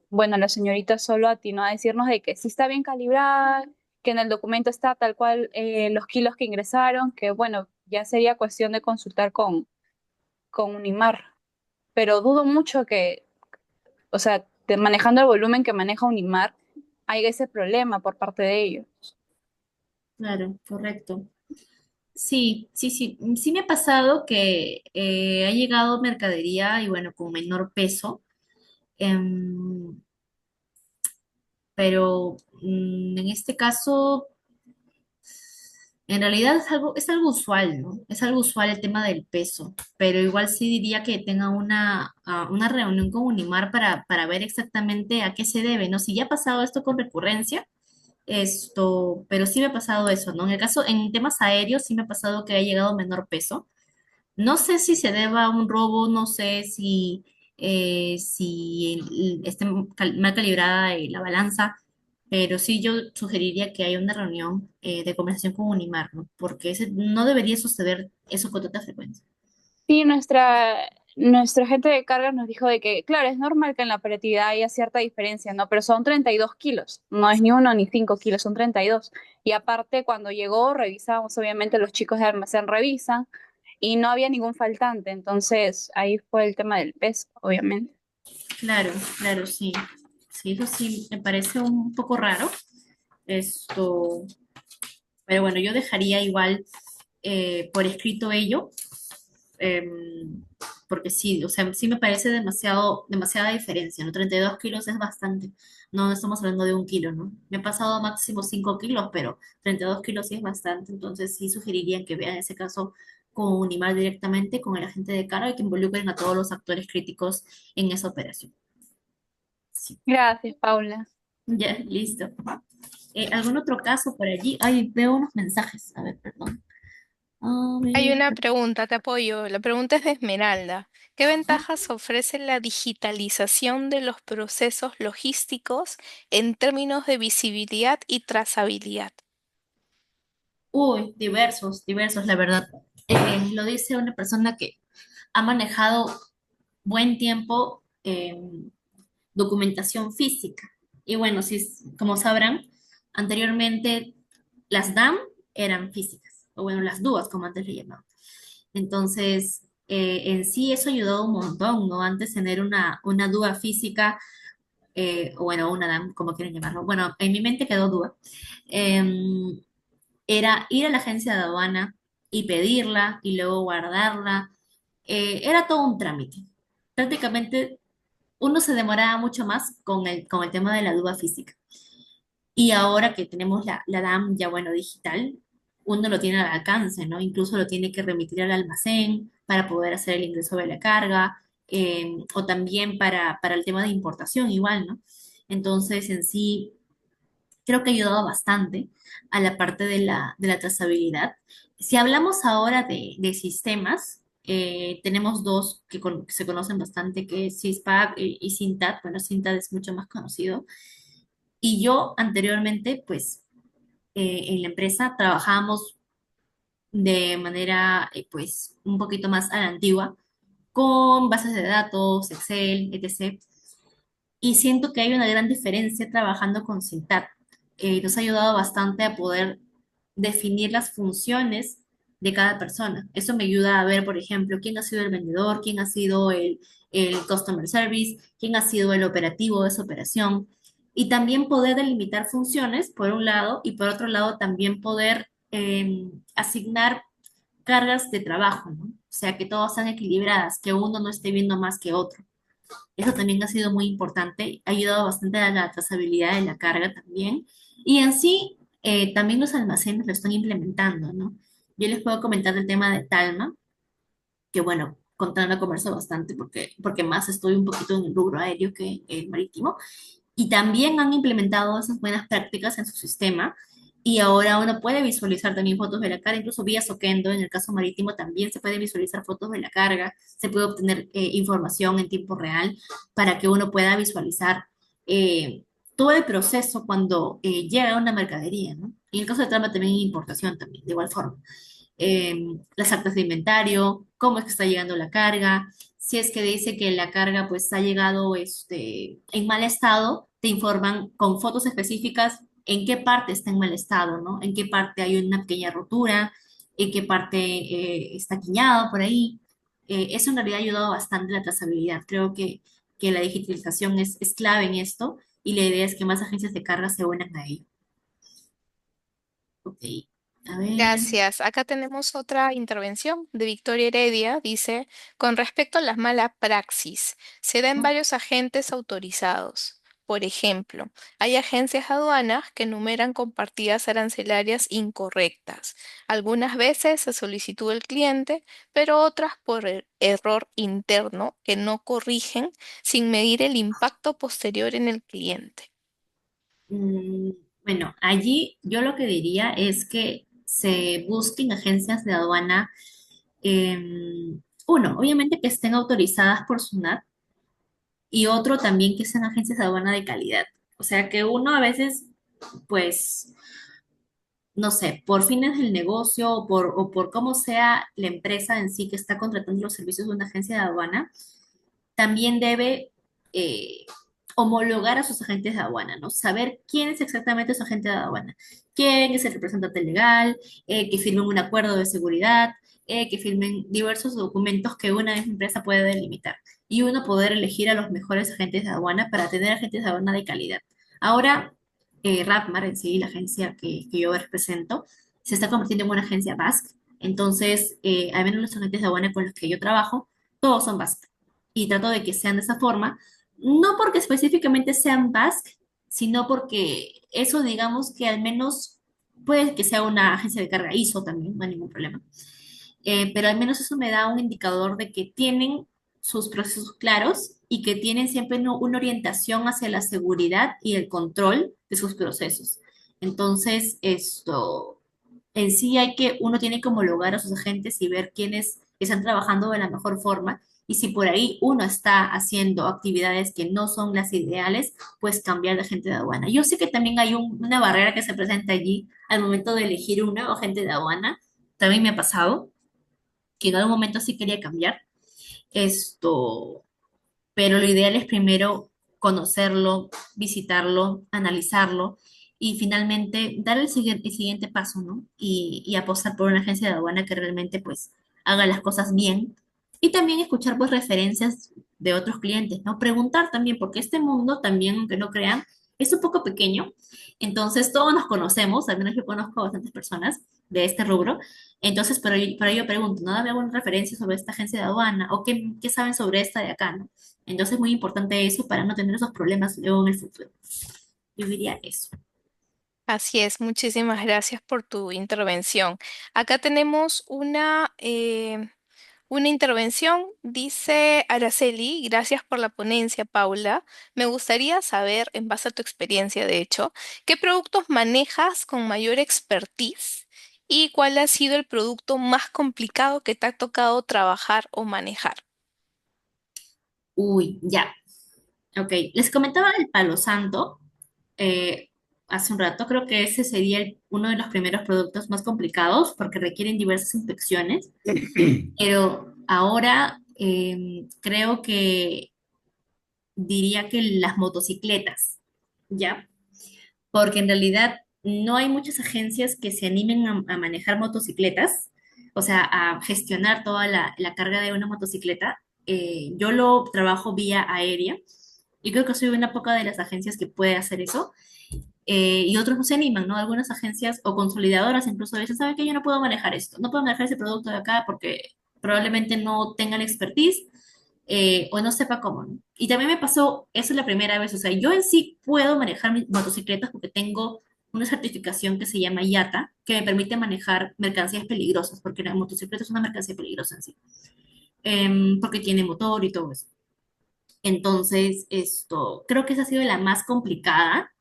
bueno, la señorita solo atinó a decirnos de que sí está bien calibrada, que en el documento está tal cual los kilos que ingresaron, que bueno, ya sería cuestión de consultar con Unimar. Pero dudo mucho que, o sea, manejando el volumen que maneja Unimar, haya ese problema por parte de ellos. Claro, correcto. Sí, sí, sí. Sí me ha pasado que ha llegado mercadería y bueno, con menor peso, em, pero en este caso, en realidad es algo usual, ¿no? Es algo usual el tema del peso, pero igual sí diría que tenga una reunión con Unimar para ver exactamente a qué se debe, ¿no? Si ya ha pasado esto con recurrencia. Esto, pero sí me ha pasado eso, ¿no? En el caso, en temas aéreos sí me ha pasado que ha llegado menor peso. No sé si se deba a un robo, no sé si esté mal calibrada la balanza, pero sí yo sugeriría que haya una reunión de conversación con Unimar, ¿no? Porque no debería suceder eso con tanta frecuencia. Sí, Nuestra gente de carga nos dijo de que, claro, es normal que en la operatividad haya cierta diferencia, ¿no? Pero son 32 kilos, no es ni 1 ni 5 kilos, son 32. Y aparte, cuando llegó, revisamos, obviamente los chicos de almacén revisan y no había ningún faltante, entonces ahí fue el tema del peso, obviamente. Claro, claro, sí. Sí, eso sí me parece un poco raro. Esto, pero bueno, yo dejaría igual por escrito ello, porque sí, o sea, sí me parece demasiada diferencia, ¿no? 32 kilos es bastante, no estamos hablando de 1 kilo, ¿no? Me he pasado máximo 5 kilos, pero 32 kilos sí es bastante, entonces sí sugeriría que vean ese caso con Unimar directamente, con el agente de carga y que involucren a todos los actores críticos en esa operación. Sí, Gracias, Paula. ya, listo. ¿Algún otro caso por allí? Ay, veo unos mensajes, a ver, perdón. A Hay ver. una pregunta, te apoyo. La pregunta es de Esmeralda. ¿Qué ventajas ofrece la digitalización de los procesos logísticos en términos de visibilidad y trazabilidad? Uy, diversos, la verdad. Lo dice una persona que ha manejado buen tiempo documentación física. Y bueno, si, como sabrán, anteriormente las DAM eran físicas, o bueno, las DUAs, como antes le llamaban. Entonces, en sí eso ha ayudado un montón, ¿no? Antes tener una DUA física, o bueno, una DAM, como quieren llamarlo. Bueno, en mi mente quedó DUA. Era ir a la agencia de aduana y pedirla y luego guardarla. Era todo un trámite. Prácticamente uno se demoraba mucho más con el tema de la duda física. Y ahora que tenemos la DAM ya bueno digital, uno lo tiene al alcance, ¿no? Incluso lo tiene que remitir al almacén para poder hacer el ingreso de la carga, o también para el tema de importación igual, ¿no? Entonces, en sí, creo que ha ayudado bastante a la parte de la trazabilidad. Si hablamos ahora de sistemas, tenemos dos que se conocen bastante, que es CISPAC y Cintat. Bueno, Cintat es mucho más conocido. Y yo anteriormente, pues, en la empresa trabajábamos de manera, pues, un poquito más a la antigua, con bases de datos, Excel, etc. Y siento que hay una gran diferencia trabajando con Cintat. Nos ha ayudado bastante a poder definir las funciones de cada persona. Eso me ayuda a ver, por ejemplo, quién ha sido el vendedor, quién ha sido el customer service, quién ha sido el operativo de esa operación. Y también poder delimitar funciones, por un lado, y por otro lado también poder asignar cargas de trabajo, ¿no? O sea, que todas sean equilibradas, que uno no esté viendo más que otro. Eso también ha sido muy importante, ha ayudado bastante a la trazabilidad de la carga también. Y en sí, también los almacenes lo están implementando, ¿no? Yo les puedo comentar el tema de Talma, que bueno, con Talma converso bastante porque más estoy un poquito en el rubro aéreo que el marítimo. Y también han implementado esas buenas prácticas en su sistema. Y ahora uno puede visualizar también fotos de la carga, incluso vía Soquendo, en el caso marítimo también se puede visualizar fotos de la carga, se puede obtener información en tiempo real para que uno pueda visualizar eh, todo el proceso cuando llega una mercadería, ¿no? Y en el caso de trama también importación también, de igual forma. Las actas de inventario, cómo es que está llegando la carga, si es que dice que la carga pues ha llegado en mal estado, te informan con fotos específicas en qué parte está en mal estado, ¿no? En qué parte hay una pequeña rotura, en qué parte está quiñado por ahí. Eso en realidad ha ayudado bastante a la trazabilidad. Creo que la digitalización es clave en esto y la idea es que más agencias de carga se unan a ello. Ok, a ver. Gracias. Acá tenemos otra intervención de Victoria Heredia. Dice, con respecto a las malas praxis, se da en varios agentes autorizados. Por ejemplo, hay agencias aduanas que enumeran con partidas arancelarias incorrectas, algunas veces a solicitud del cliente, pero otras por error interno que no corrigen sin medir el impacto posterior en el cliente. Mm, bueno, allí yo lo que diría es que se busquen agencias de aduana, uno, obviamente que estén autorizadas por SUNAT y otro también que sean agencias de aduana de calidad. O sea que uno a veces, pues, no sé, por fines del negocio o por cómo sea la empresa en sí que está contratando los servicios de una agencia de aduana, también debe eh, homologar a sus agentes de aduana, ¿no? Saber quién es exactamente su agente de aduana, quién es el representante legal, que firmen un acuerdo de seguridad, que firmen diversos documentos que una misma empresa puede delimitar y uno poder elegir a los mejores agentes de aduana para tener agentes de aduana de calidad. Ahora, Rapmar en sí, la agencia que yo represento, se está convirtiendo en una agencia Basque. Entonces, al menos los agentes de aduana con los que yo trabajo, todos son Basque y trato de que sean de esa forma, no porque específicamente sean Basque, sino porque eso digamos que al menos puede que sea una agencia de carga ISO también, no hay ningún problema. Pero al menos eso me da un indicador de que tienen sus procesos claros y que tienen siempre una orientación hacia la seguridad y el control de sus procesos. Entonces, esto en sí uno tiene que homologar a sus agentes y ver quiénes están trabajando de la mejor forma. Y si por ahí uno está haciendo actividades que no son las ideales, pues cambiar de agente de aduana. Yo sé que también hay una barrera que se presenta allí al momento de elegir un nuevo agente de aduana. También me ha pasado que en algún momento sí quería cambiar esto, pero lo ideal es primero conocerlo, visitarlo, analizarlo y finalmente dar el siguiente paso, ¿no? Y apostar por una agencia de aduana que realmente pues haga las cosas bien y también escuchar pues referencias de otros clientes, ¿no? Preguntar también, porque este mundo también, aunque no crean, es un poco pequeño, entonces todos nos conocemos, al menos yo conozco a bastantes personas de este rubro, entonces por ello pregunto, ¿no? Dame alguna referencia sobre esta agencia de aduana o qué saben sobre esta de acá, ¿no? Entonces es muy importante eso para no tener esos problemas luego en el futuro. Yo diría eso. Así es, muchísimas gracias por tu intervención. Acá tenemos una intervención, dice Araceli, gracias por la ponencia, Paula. Me gustaría saber, en base a tu experiencia, de hecho, ¿qué productos manejas con mayor expertise y cuál ha sido el producto más complicado que te ha tocado trabajar o manejar? Uy, ya. Ok. Les comentaba el palo santo eh, hace un rato. Creo que ese sería uno de los primeros productos más complicados porque requieren diversas inspecciones. Pero ahora creo que diría que las motocicletas, ¿ya? Porque en realidad no hay muchas agencias que se animen a manejar motocicletas, o sea, a gestionar toda la carga de una motocicleta. Yo lo trabajo vía aérea y creo que soy una poca de las agencias que puede hacer eso. Y otros no se animan, ¿no? Algunas agencias o consolidadoras incluso dicen, ¿saben qué? Yo no puedo manejar esto, no puedo manejar ese producto de acá porque probablemente no tengan expertise o no sepa cómo, ¿no? Y también me pasó, eso es la primera vez, o sea, yo en sí puedo manejar mis motocicletas porque tengo una certificación que se llama IATA, que me permite manejar mercancías peligrosas, porque la motocicleta es una mercancía peligrosa en sí, porque tiene motor y todo eso. Entonces, esto, creo que esa ha sido la más complicada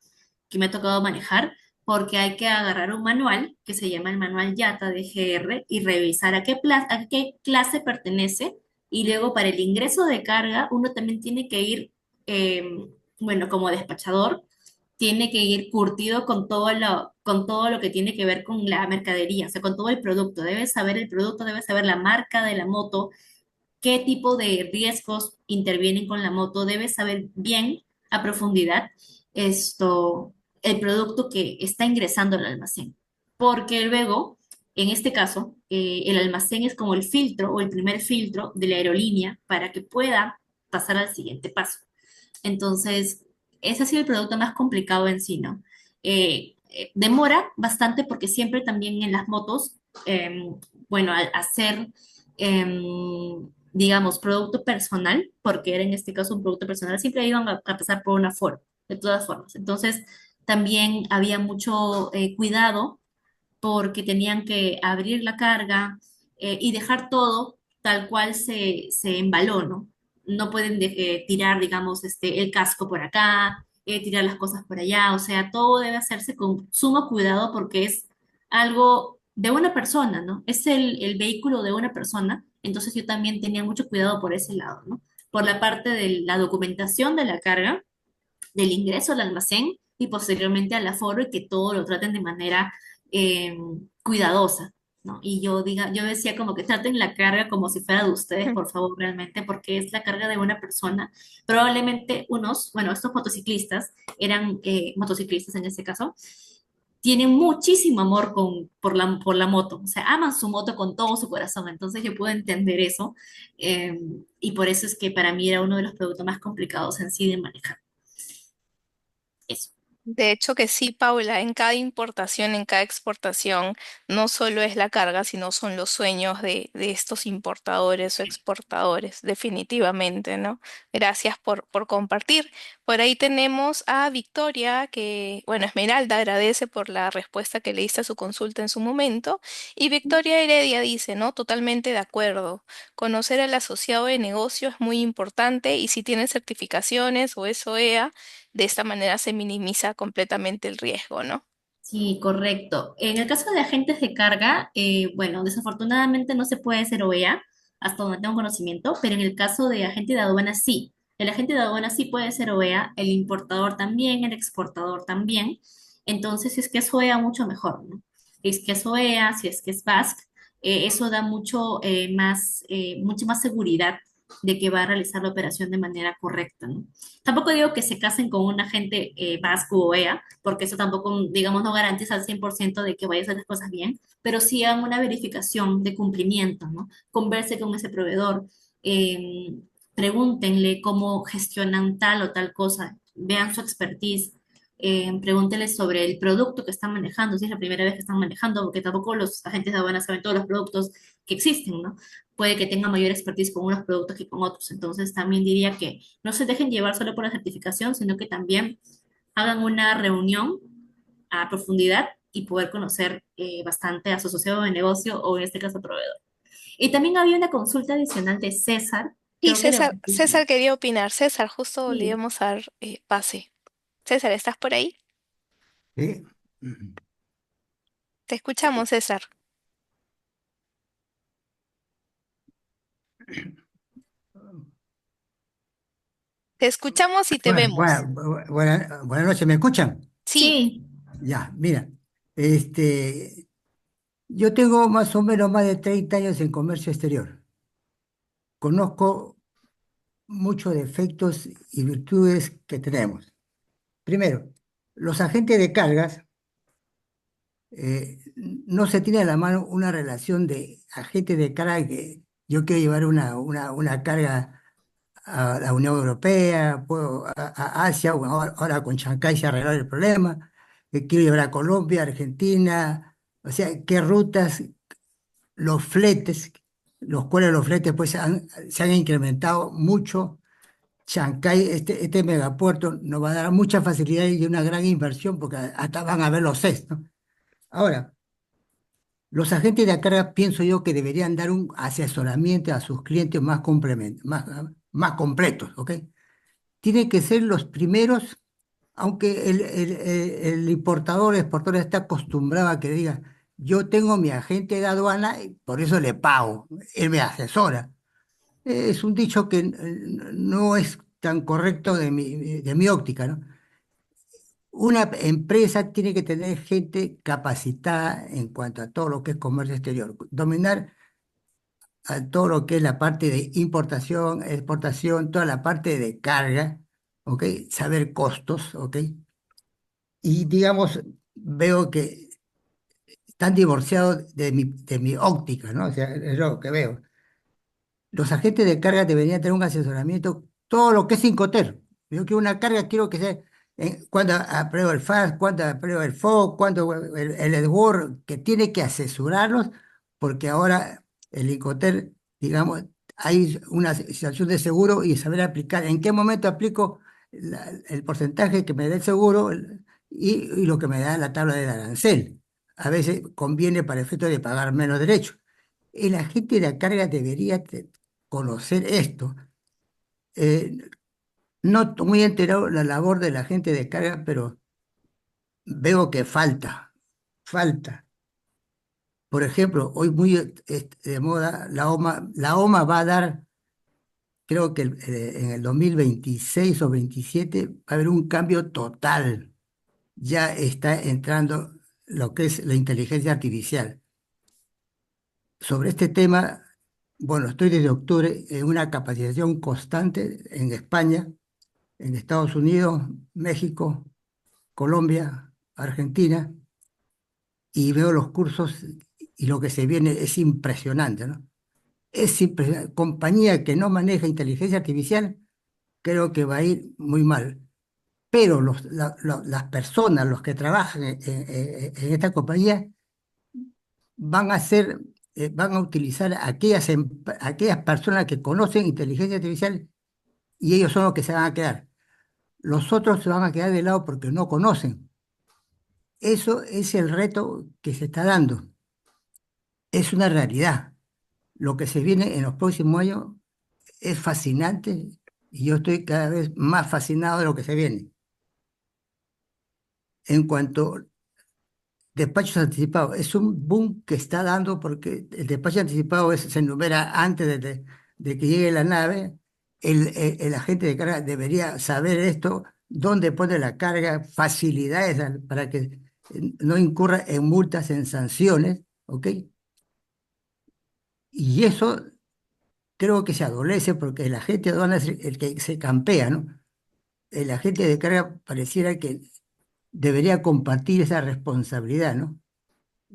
que me ha tocado manejar, porque hay que agarrar un manual que se llama el manual YATA de GR y revisar a qué clase pertenece. Y luego para el ingreso de carga, uno también tiene que ir, eh, bueno, como despachador, tiene que ir curtido con todo lo que tiene que ver con la mercadería, o sea, con todo el producto. Debes saber el producto, debes saber la marca de la moto, qué tipo de riesgos intervienen con la moto, debes saber bien a profundidad esto, el producto que está ingresando al almacén. Porque luego, en este caso, el almacén es como el filtro o el primer filtro de la aerolínea para que pueda pasar al siguiente paso. Entonces, ese ha sido el producto más complicado en sí, ¿no? Demora bastante porque siempre también en las motos, bueno, al hacer digamos, producto personal, porque era en este caso un producto personal, siempre iban a pasar por una forma, de todas formas. Entonces, también había mucho cuidado porque tenían que abrir la carga y dejar todo tal cual se embaló, ¿no? No pueden tirar, digamos, el casco por acá, tirar las cosas por allá, o sea, todo debe hacerse con sumo cuidado porque es algo de una persona, ¿no? Es el vehículo de una persona, entonces yo también tenía mucho cuidado por ese lado, ¿no? Por la parte de la documentación de la carga, del ingreso al almacén y posteriormente al aforo y que todo lo traten de manera eh, cuidadosa, ¿no? Y yo decía como que traten la carga como si fuera de ustedes, por favor, realmente, porque es la carga de una persona. Probablemente bueno, estos motociclistas eran motociclistas en este caso, tienen muchísimo amor por la moto, o sea, aman su moto con todo su corazón, entonces yo puedo entender eso, eh, y por eso es que para mí era uno de los productos más complicados en sí de manejar. Eso. De hecho que sí, Paula, en cada importación, en cada exportación, no solo es la carga, sino son los sueños de estos importadores o exportadores, definitivamente, ¿no? Gracias por compartir. Por ahí tenemos a Victoria, que, bueno, Esmeralda agradece por la respuesta que le diste a su consulta en su momento. Y Victoria Heredia dice, ¿no? Totalmente de acuerdo. Conocer al asociado de negocio es muy importante y si tiene certificaciones o SOEA, de esta manera se minimiza completamente el riesgo, ¿no? Sí, correcto. En el caso de agentes de carga, bueno, desafortunadamente no se puede hacer OEA, hasta donde tengo conocimiento, pero en el caso de agente de aduana sí. El agente de aduana sí puede ser OEA, el importador también, el exportador también. Entonces, si es que es OEA, mucho mejor, ¿no? Si es que es OEA, si es que es BASC, eso da mucha más seguridad de que va a realizar la operación de manera correcta, ¿no? Tampoco digo que se casen con un agente vasco o EA, porque eso tampoco, digamos, no garantiza al 100% de que vaya a hacer las cosas bien, pero sí hagan una verificación de cumplimiento, ¿no? Converse con ese proveedor, eh, pregúntenle cómo gestionan tal o tal cosa, vean su expertise, pregúntenle sobre el producto que están manejando, si es la primera vez que están manejando, porque tampoco los agentes de aduana saben todos los productos que existen, ¿no? Puede que tengan mayor expertise con unos productos que con otros. Entonces, también diría que no se dejen llevar solo por la certificación, sino que también hagan una reunión a profundidad y poder conocer bastante a su socio de negocio o en este caso proveedor. Y también había una consulta adicional de César, Y creo que era... César quería opinar. César, justo le Sí, íbamos a dar pase. César, ¿estás por ahí? Sí. Te escuchamos, César. Te escuchamos y te vemos. Buenas noches, ¿me escuchan? Sí, sí, Ya, mira, este, yo tengo más o menos más de 30 años en comercio exterior. Conozco muchos defectos y virtudes que tenemos. Primero, los agentes de cargas, no se tiene a la mano una relación de agente de carga que yo quiero llevar una carga a la Unión Europea, puedo a Asia, o ahora con Chancay se arregló el problema, que quiero llevar a Colombia, Argentina, o sea, qué rutas, los fletes, los cuales los fletes pues se han incrementado mucho. Chancay, este megapuerto, nos va a dar mucha facilidad y una gran inversión porque hasta van a ver los CES, ¿no? Ahora, los agentes de carga pienso yo que deberían dar un asesoramiento a sus clientes más completos, ¿ok? Tienen que ser los primeros, aunque el importador, exportador está acostumbrado a que diga, yo tengo mi agente de aduana y por eso le pago, él me asesora. Es un dicho que no es tan correcto de mi óptica, ¿no? Una empresa tiene que tener gente capacitada en cuanto a todo lo que es comercio exterior, dominar a todo lo que es la parte de importación, exportación, toda la parte de carga, ¿ok? Saber costos, ¿ok? Y digamos, veo que están divorciados de mi óptica, ¿no? O sea, es lo que veo. Los agentes de carga deberían tener un asesoramiento, todo lo que es Incoterm. Yo quiero una carga, quiero que sea, cuando apruebo el FAS, cuando apruebo el FO, cuando el EDWOR, que tiene que asesorarlos, porque ahora el Incoterm, digamos, hay una situación de seguro y saber aplicar, en qué momento aplico el porcentaje que me da el seguro y lo que me da la tabla del arancel. A veces conviene para efecto de pagar menos derecho. El agente de la carga debería conocer esto. Eh, no estoy muy enterado la labor de la gente de carga, pero veo que falta. Por ejemplo, hoy muy de moda, la OMA va a dar, creo que en el 2026 o 27 va a haber un cambio total. Ya está entrando lo que es la inteligencia artificial. Sobre este tema, bueno, estoy desde octubre en una capacitación constante en España, en Estados Unidos, México, Colombia, Argentina, y veo los cursos y lo que se viene es impresionante, ¿no? Es impresionante. Compañía que no maneja inteligencia artificial, creo que va a ir muy mal. Pero las personas, los que trabajan en esta compañía, van a ser, van a utilizar aquellas personas que conocen inteligencia artificial y ellos son los que se van a quedar. Los otros se van a quedar de lado porque no conocen. Eso es el reto que se está dando. Es una realidad. Lo que se viene en los próximos años es fascinante y yo estoy cada vez más fascinado de lo que se viene. En cuanto despachos anticipados, es un boom que está dando porque el despacho anticipado se enumera antes de que llegue la nave. El agente de carga debería saber esto, dónde pone la carga, facilidades para que no incurra en multas, en sanciones, ¿ok? Y eso creo que se adolece porque el agente de aduana es el que se campea, ¿no? El agente de carga pareciera que debería compartir esa responsabilidad, ¿no?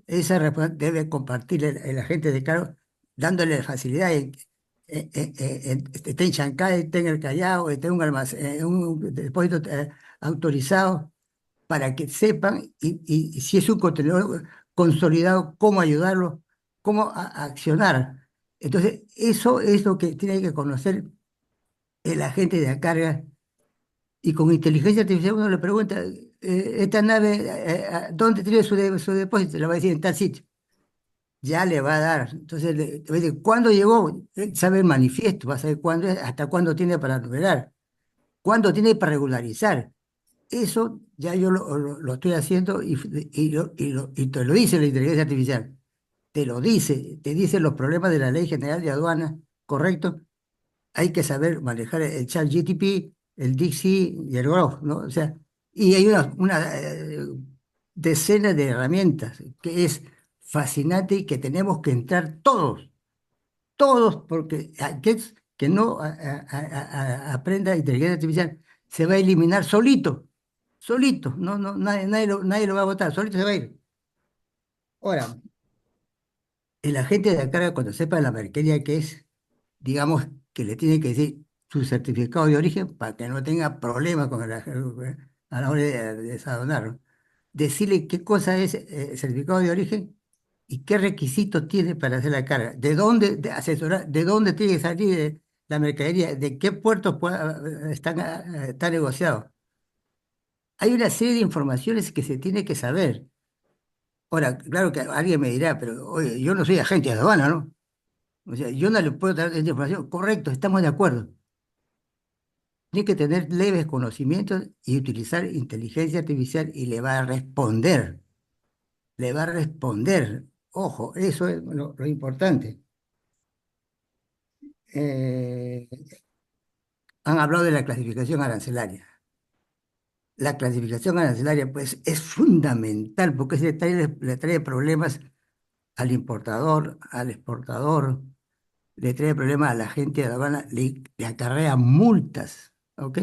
Esa debe compartir el agente de cargo, dándole facilidad esté en Chancay, esté en el Callao, esté en un almacén, en un depósito autorizado, para que sepan y si es un contenedor consolidado, cómo ayudarlo, cómo accionar. Entonces, eso es lo que tiene que conocer el agente de carga y con inteligencia artificial uno le pregunta, esta nave, ¿dónde tiene su depósito? Le va a decir en tal sitio. Ya le va a dar. Entonces, te va a decir, ¿cuándo llegó? Él sabe el manifiesto, va a saber cuándo es, hasta cuándo tiene para numerar, cuándo tiene para regularizar. Eso ya yo lo estoy haciendo y te lo dice la inteligencia artificial. Te lo dice, te dice los problemas de la Ley General de Aduanas, ¿correcto? Hay que saber manejar el chat GTP, el Dixie y el Grok, ¿no? O sea, y hay una decena de herramientas que es fascinante y que tenemos que entrar todos, todos, porque aquel que no aprenda inteligencia artificial se va a eliminar solito, solito, no, no, nadie lo va a votar, solito se va a ir. Ahora, el agente de carga, cuando sepa la mercadería que es, digamos que le tiene que decir su certificado de origen para que no tenga problemas con a la hora de desaduanarlo. Decirle qué cosa es el certificado de origen y qué requisitos tiene para hacer la carga. De dónde, de asesorar, de dónde tiene que salir la mercadería, de qué puertos está negociado. Hay una serie de informaciones que se tiene que saber. Ahora, claro que alguien me dirá, pero oye, yo no soy agente de aduana, ¿no? O sea, yo no le puedo dar esta información. Correcto, estamos de acuerdo. Tiene que tener leves conocimientos y utilizar inteligencia artificial y le va a responder. Le va a responder. Ojo, eso es lo importante. Eh, Han hablado de la clasificación arancelaria. La clasificación arancelaria, pues, es fundamental porque le trae problemas al importador, al exportador, le trae problemas a la gente de aduana, le acarrea multas, ¿ok?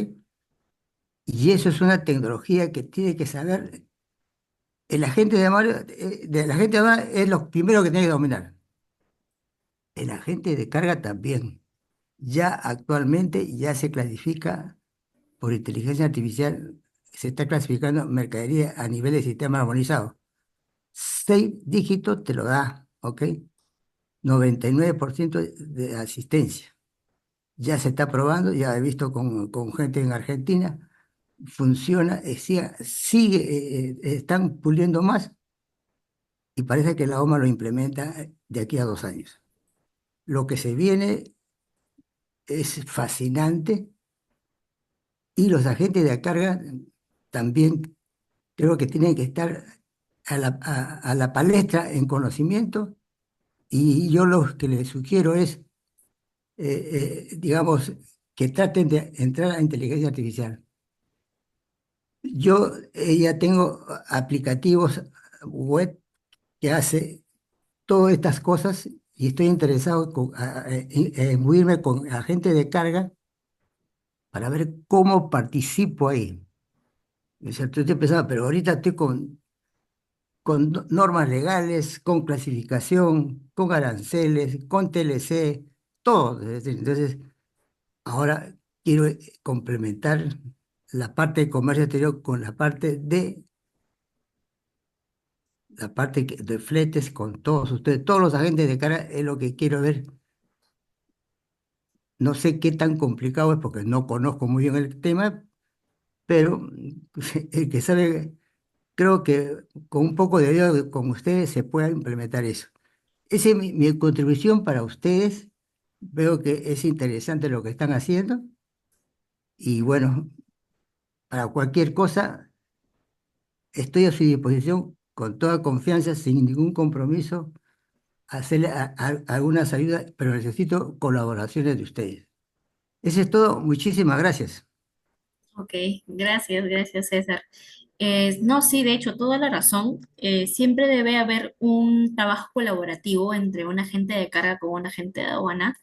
Y eso es una tecnología que tiene que saber el agente la agente de aduana es lo primero que tiene que dominar. El agente de carga también. Ya actualmente ya se clasifica por inteligencia artificial, se está clasificando mercadería a nivel de sistema armonizado. 6 dígitos te lo da, ¿ok? 99% de asistencia. Ya se está probando, ya he visto con gente en Argentina, funciona, están puliendo más y parece que la OMA lo implementa de aquí a 2 años. Lo que se viene es fascinante y los agentes de carga también creo que tienen que estar a la palestra en conocimiento y yo lo que les sugiero es, digamos, que traten de entrar a inteligencia artificial. Yo ya tengo aplicativos web que hace todas estas cosas y estoy interesado en unirme con agente de carga para ver cómo participo ahí. Es cierto, estoy pensando, pero ahorita estoy con normas legales, con clasificación, con aranceles, con TLC, todo. Es decir, entonces, ahora quiero complementar la parte de comercio exterior con de fletes con todos ustedes, todos los agentes de carga, es lo que quiero ver. No sé qué tan complicado es porque no conozco muy bien el tema, pero el que sabe, creo que con un poco de ayuda con ustedes se pueda implementar eso. Esa es mi contribución para ustedes. Veo que es interesante lo que están haciendo y bueno, para cualquier cosa estoy a su disposición con toda confianza, sin ningún compromiso, hacerle algunas ayudas, pero necesito colaboraciones de ustedes. Eso es todo. Muchísimas gracias. Ok, gracias, gracias César. No, sí, de hecho, toda la razón. Siempre debe haber un trabajo colaborativo entre un agente de carga con un agente de aduana.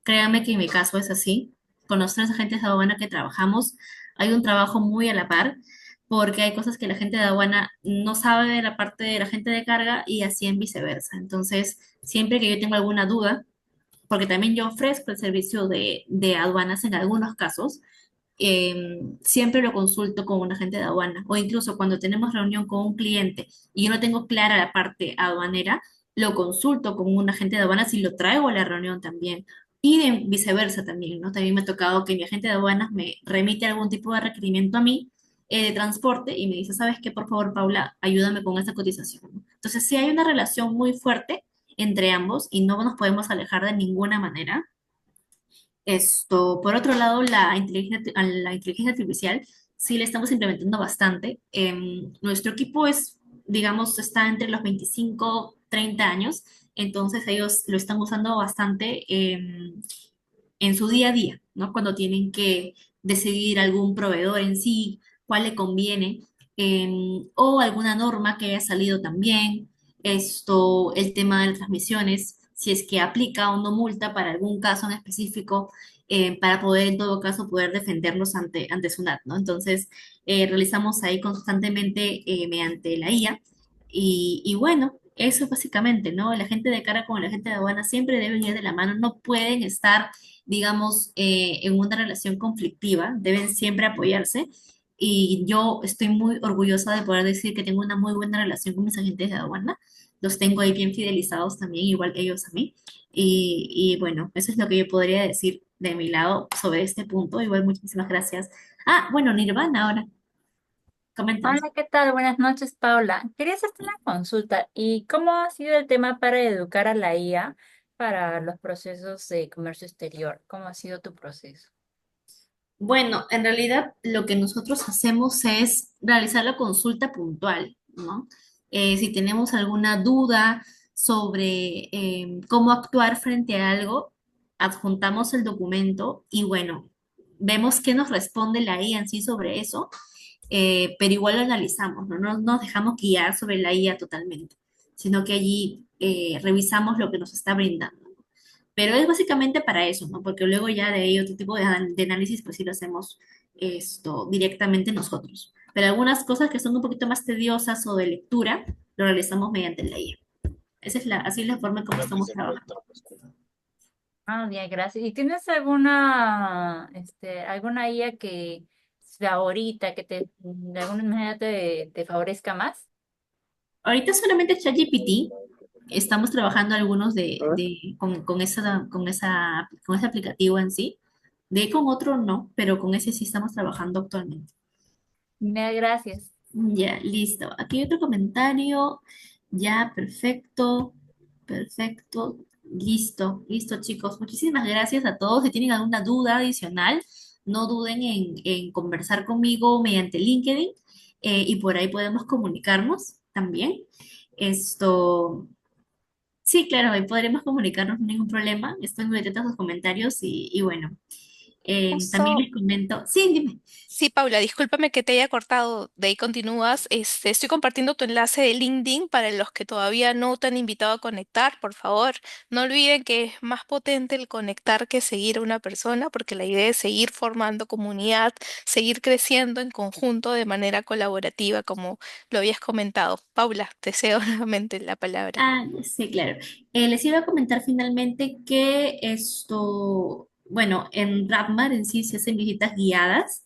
Créame que en mi caso es así. Con los tres agentes de aduana que trabajamos, hay un trabajo muy a la par, porque hay cosas que la gente de aduana no sabe de la parte del agente de carga y así en viceversa. Entonces, siempre que yo tengo alguna duda, porque también yo ofrezco el servicio de aduanas en algunos casos, siempre lo consulto con un agente de aduana o incluso cuando tenemos reunión con un cliente y yo no tengo clara la parte aduanera, lo consulto con un agente de aduanas y lo traigo a la reunión también. Y viceversa también, ¿no? También me ha tocado que mi agente de aduanas me remite algún tipo de requerimiento a mí de transporte y me dice, ¿sabes qué? Por favor, Paula, ayúdame con esta cotización, ¿no? Entonces, sí hay una relación muy fuerte entre ambos y no nos podemos alejar de ninguna manera. Por otro lado, la inteligencia artificial sí la estamos implementando bastante. Nuestro equipo es, digamos, está entre los 25, 30 años, entonces ellos lo están usando bastante en su día a día, ¿no? Cuando tienen que decidir algún proveedor en sí, cuál le conviene, o alguna norma que haya salido también, el tema de las transmisiones, si es que aplica o no multa para algún caso en específico, para poder en todo caso poder defenderlos ante SUNAT, ¿no? Entonces, realizamos ahí constantemente mediante la IA y bueno, eso es básicamente, ¿no? La gente de cara con la gente de aduana siempre deben ir de la mano, no pueden estar digamos, en una relación conflictiva, deben siempre apoyarse. Y yo estoy muy orgullosa de poder decir que tengo una muy buena relación con mis agentes de aduana. Los tengo ahí bien fidelizados también, igual ellos a mí. Y bueno, eso es lo que yo podría decir de mi lado sobre este punto. Igual muchísimas gracias. Ah, bueno, Nirvana ahora, coméntanos. Hola, ¿qué tal? Buenas noches, Paula. Quería hacerte una consulta. ¿Y cómo ha sido el tema para educar a la IA para los procesos de comercio exterior? ¿Cómo ha sido tu proceso? Bueno, en realidad lo que nosotros hacemos es realizar la consulta puntual, ¿no? Si tenemos alguna duda sobre cómo actuar frente a algo, adjuntamos el documento y bueno, vemos qué nos responde la IA en sí sobre eso, pero igual lo analizamos, ¿no? No nos dejamos guiar sobre la IA totalmente, sino que allí revisamos lo que nos está brindando. Pero es básicamente para eso, ¿no? Porque luego ya de ahí otro tipo de análisis, pues sí lo hacemos directamente nosotros. Pero algunas cosas que son un poquito más tediosas o de lectura, lo realizamos mediante la IA. Así es la forma en cómo estamos trabajando. Ah, bien, gracias. ¿Y tienes alguna IA que favorita, que de alguna manera te favorezca más? Ahorita solamente ChatGPT, estamos trabajando algunos con ese aplicativo en sí. De con otro no, pero con ese sí estamos trabajando actualmente. Mira, gracias. Ya, listo. Aquí hay otro comentario. Ya, perfecto. Perfecto. Listo, listo, chicos. Muchísimas gracias a todos. Si tienen alguna duda adicional, no duden en conversar conmigo mediante LinkedIn y por ahí podemos comunicarnos también. Esto, sí, claro, ahí podremos comunicarnos, no hay ningún problema. Estoy muy atenta a sus comentarios y bueno. También Justo, les comento, sí, dime. sí, Paula, discúlpame que te haya cortado, de ahí continúas. Estoy compartiendo tu enlace de LinkedIn para los que todavía no te han invitado a conectar, por favor. No olviden que es más potente el conectar que seguir a una persona, porque la idea es seguir formando comunidad, seguir creciendo en conjunto de manera colaborativa, como lo habías comentado. Paula, te cedo nuevamente la palabra. Ah, sí, claro. Les iba a comentar finalmente que esto, bueno, en Rapmar en sí se hacen visitas guiadas,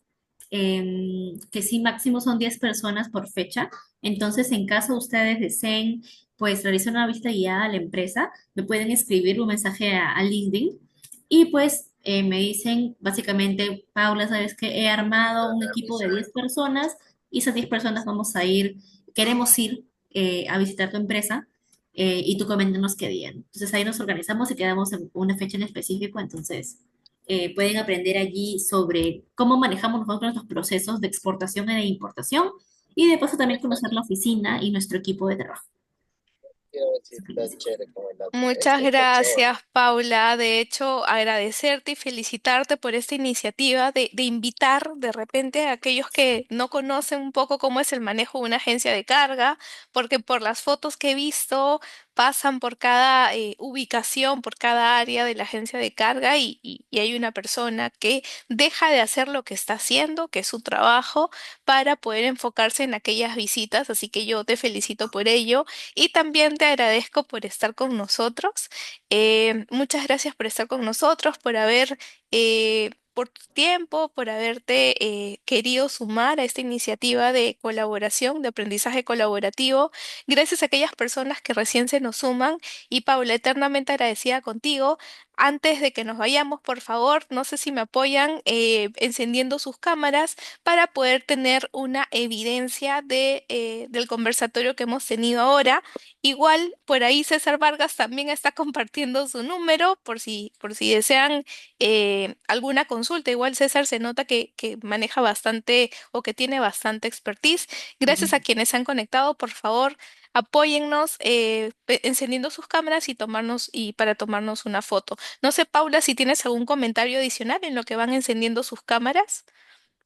que sí máximo son 10 personas por fecha. Entonces, en caso ustedes deseen, pues, realizar una visita guiada a la empresa, me pueden escribir un mensaje a LinkedIn y pues me dicen básicamente, Paula, sabes que he armado un equipo de 10 personas y esas 10 personas vamos a ir, queremos ir a visitar tu empresa y tú coméntanos qué día. Entonces ahí nos organizamos y quedamos en una fecha en específico. Entonces pueden aprender allí sobre cómo manejamos nosotros nuestros procesos de exportación e importación y de paso también conocer la oficina y nuestro equipo de trabajo. Muchas gracias, Paula. De hecho, agradecerte y felicitarte por esta iniciativa de invitar de repente a aquellos que no conocen un poco cómo es el manejo de una agencia de carga, porque por las fotos que he visto pasan por cada ubicación, por cada área de la agencia de carga y hay una persona que deja de hacer lo que está haciendo, que es su trabajo, para poder enfocarse en aquellas visitas. Así que yo te felicito por ello. Y también te agradezco por estar con nosotros. Muchas gracias por estar con nosotros, por haber, por tu tiempo, por haberte querido sumar a esta iniciativa de colaboración, de aprendizaje colaborativo. Gracias a aquellas personas que recién se nos suman. Y Paula, eternamente agradecida contigo. Antes de que nos vayamos, por favor, no sé si me apoyan encendiendo sus cámaras para poder tener una evidencia del conversatorio que hemos tenido ahora. Igual por ahí César Vargas también está compartiendo su número por si desean alguna consulta. Igual César se nota que maneja bastante o que tiene bastante expertise. Gracias a quienes han conectado, por favor, apóyennos encendiendo sus cámaras y para tomarnos una foto. No sé, Paula, si tienes algún comentario adicional en lo que van encendiendo sus cámaras.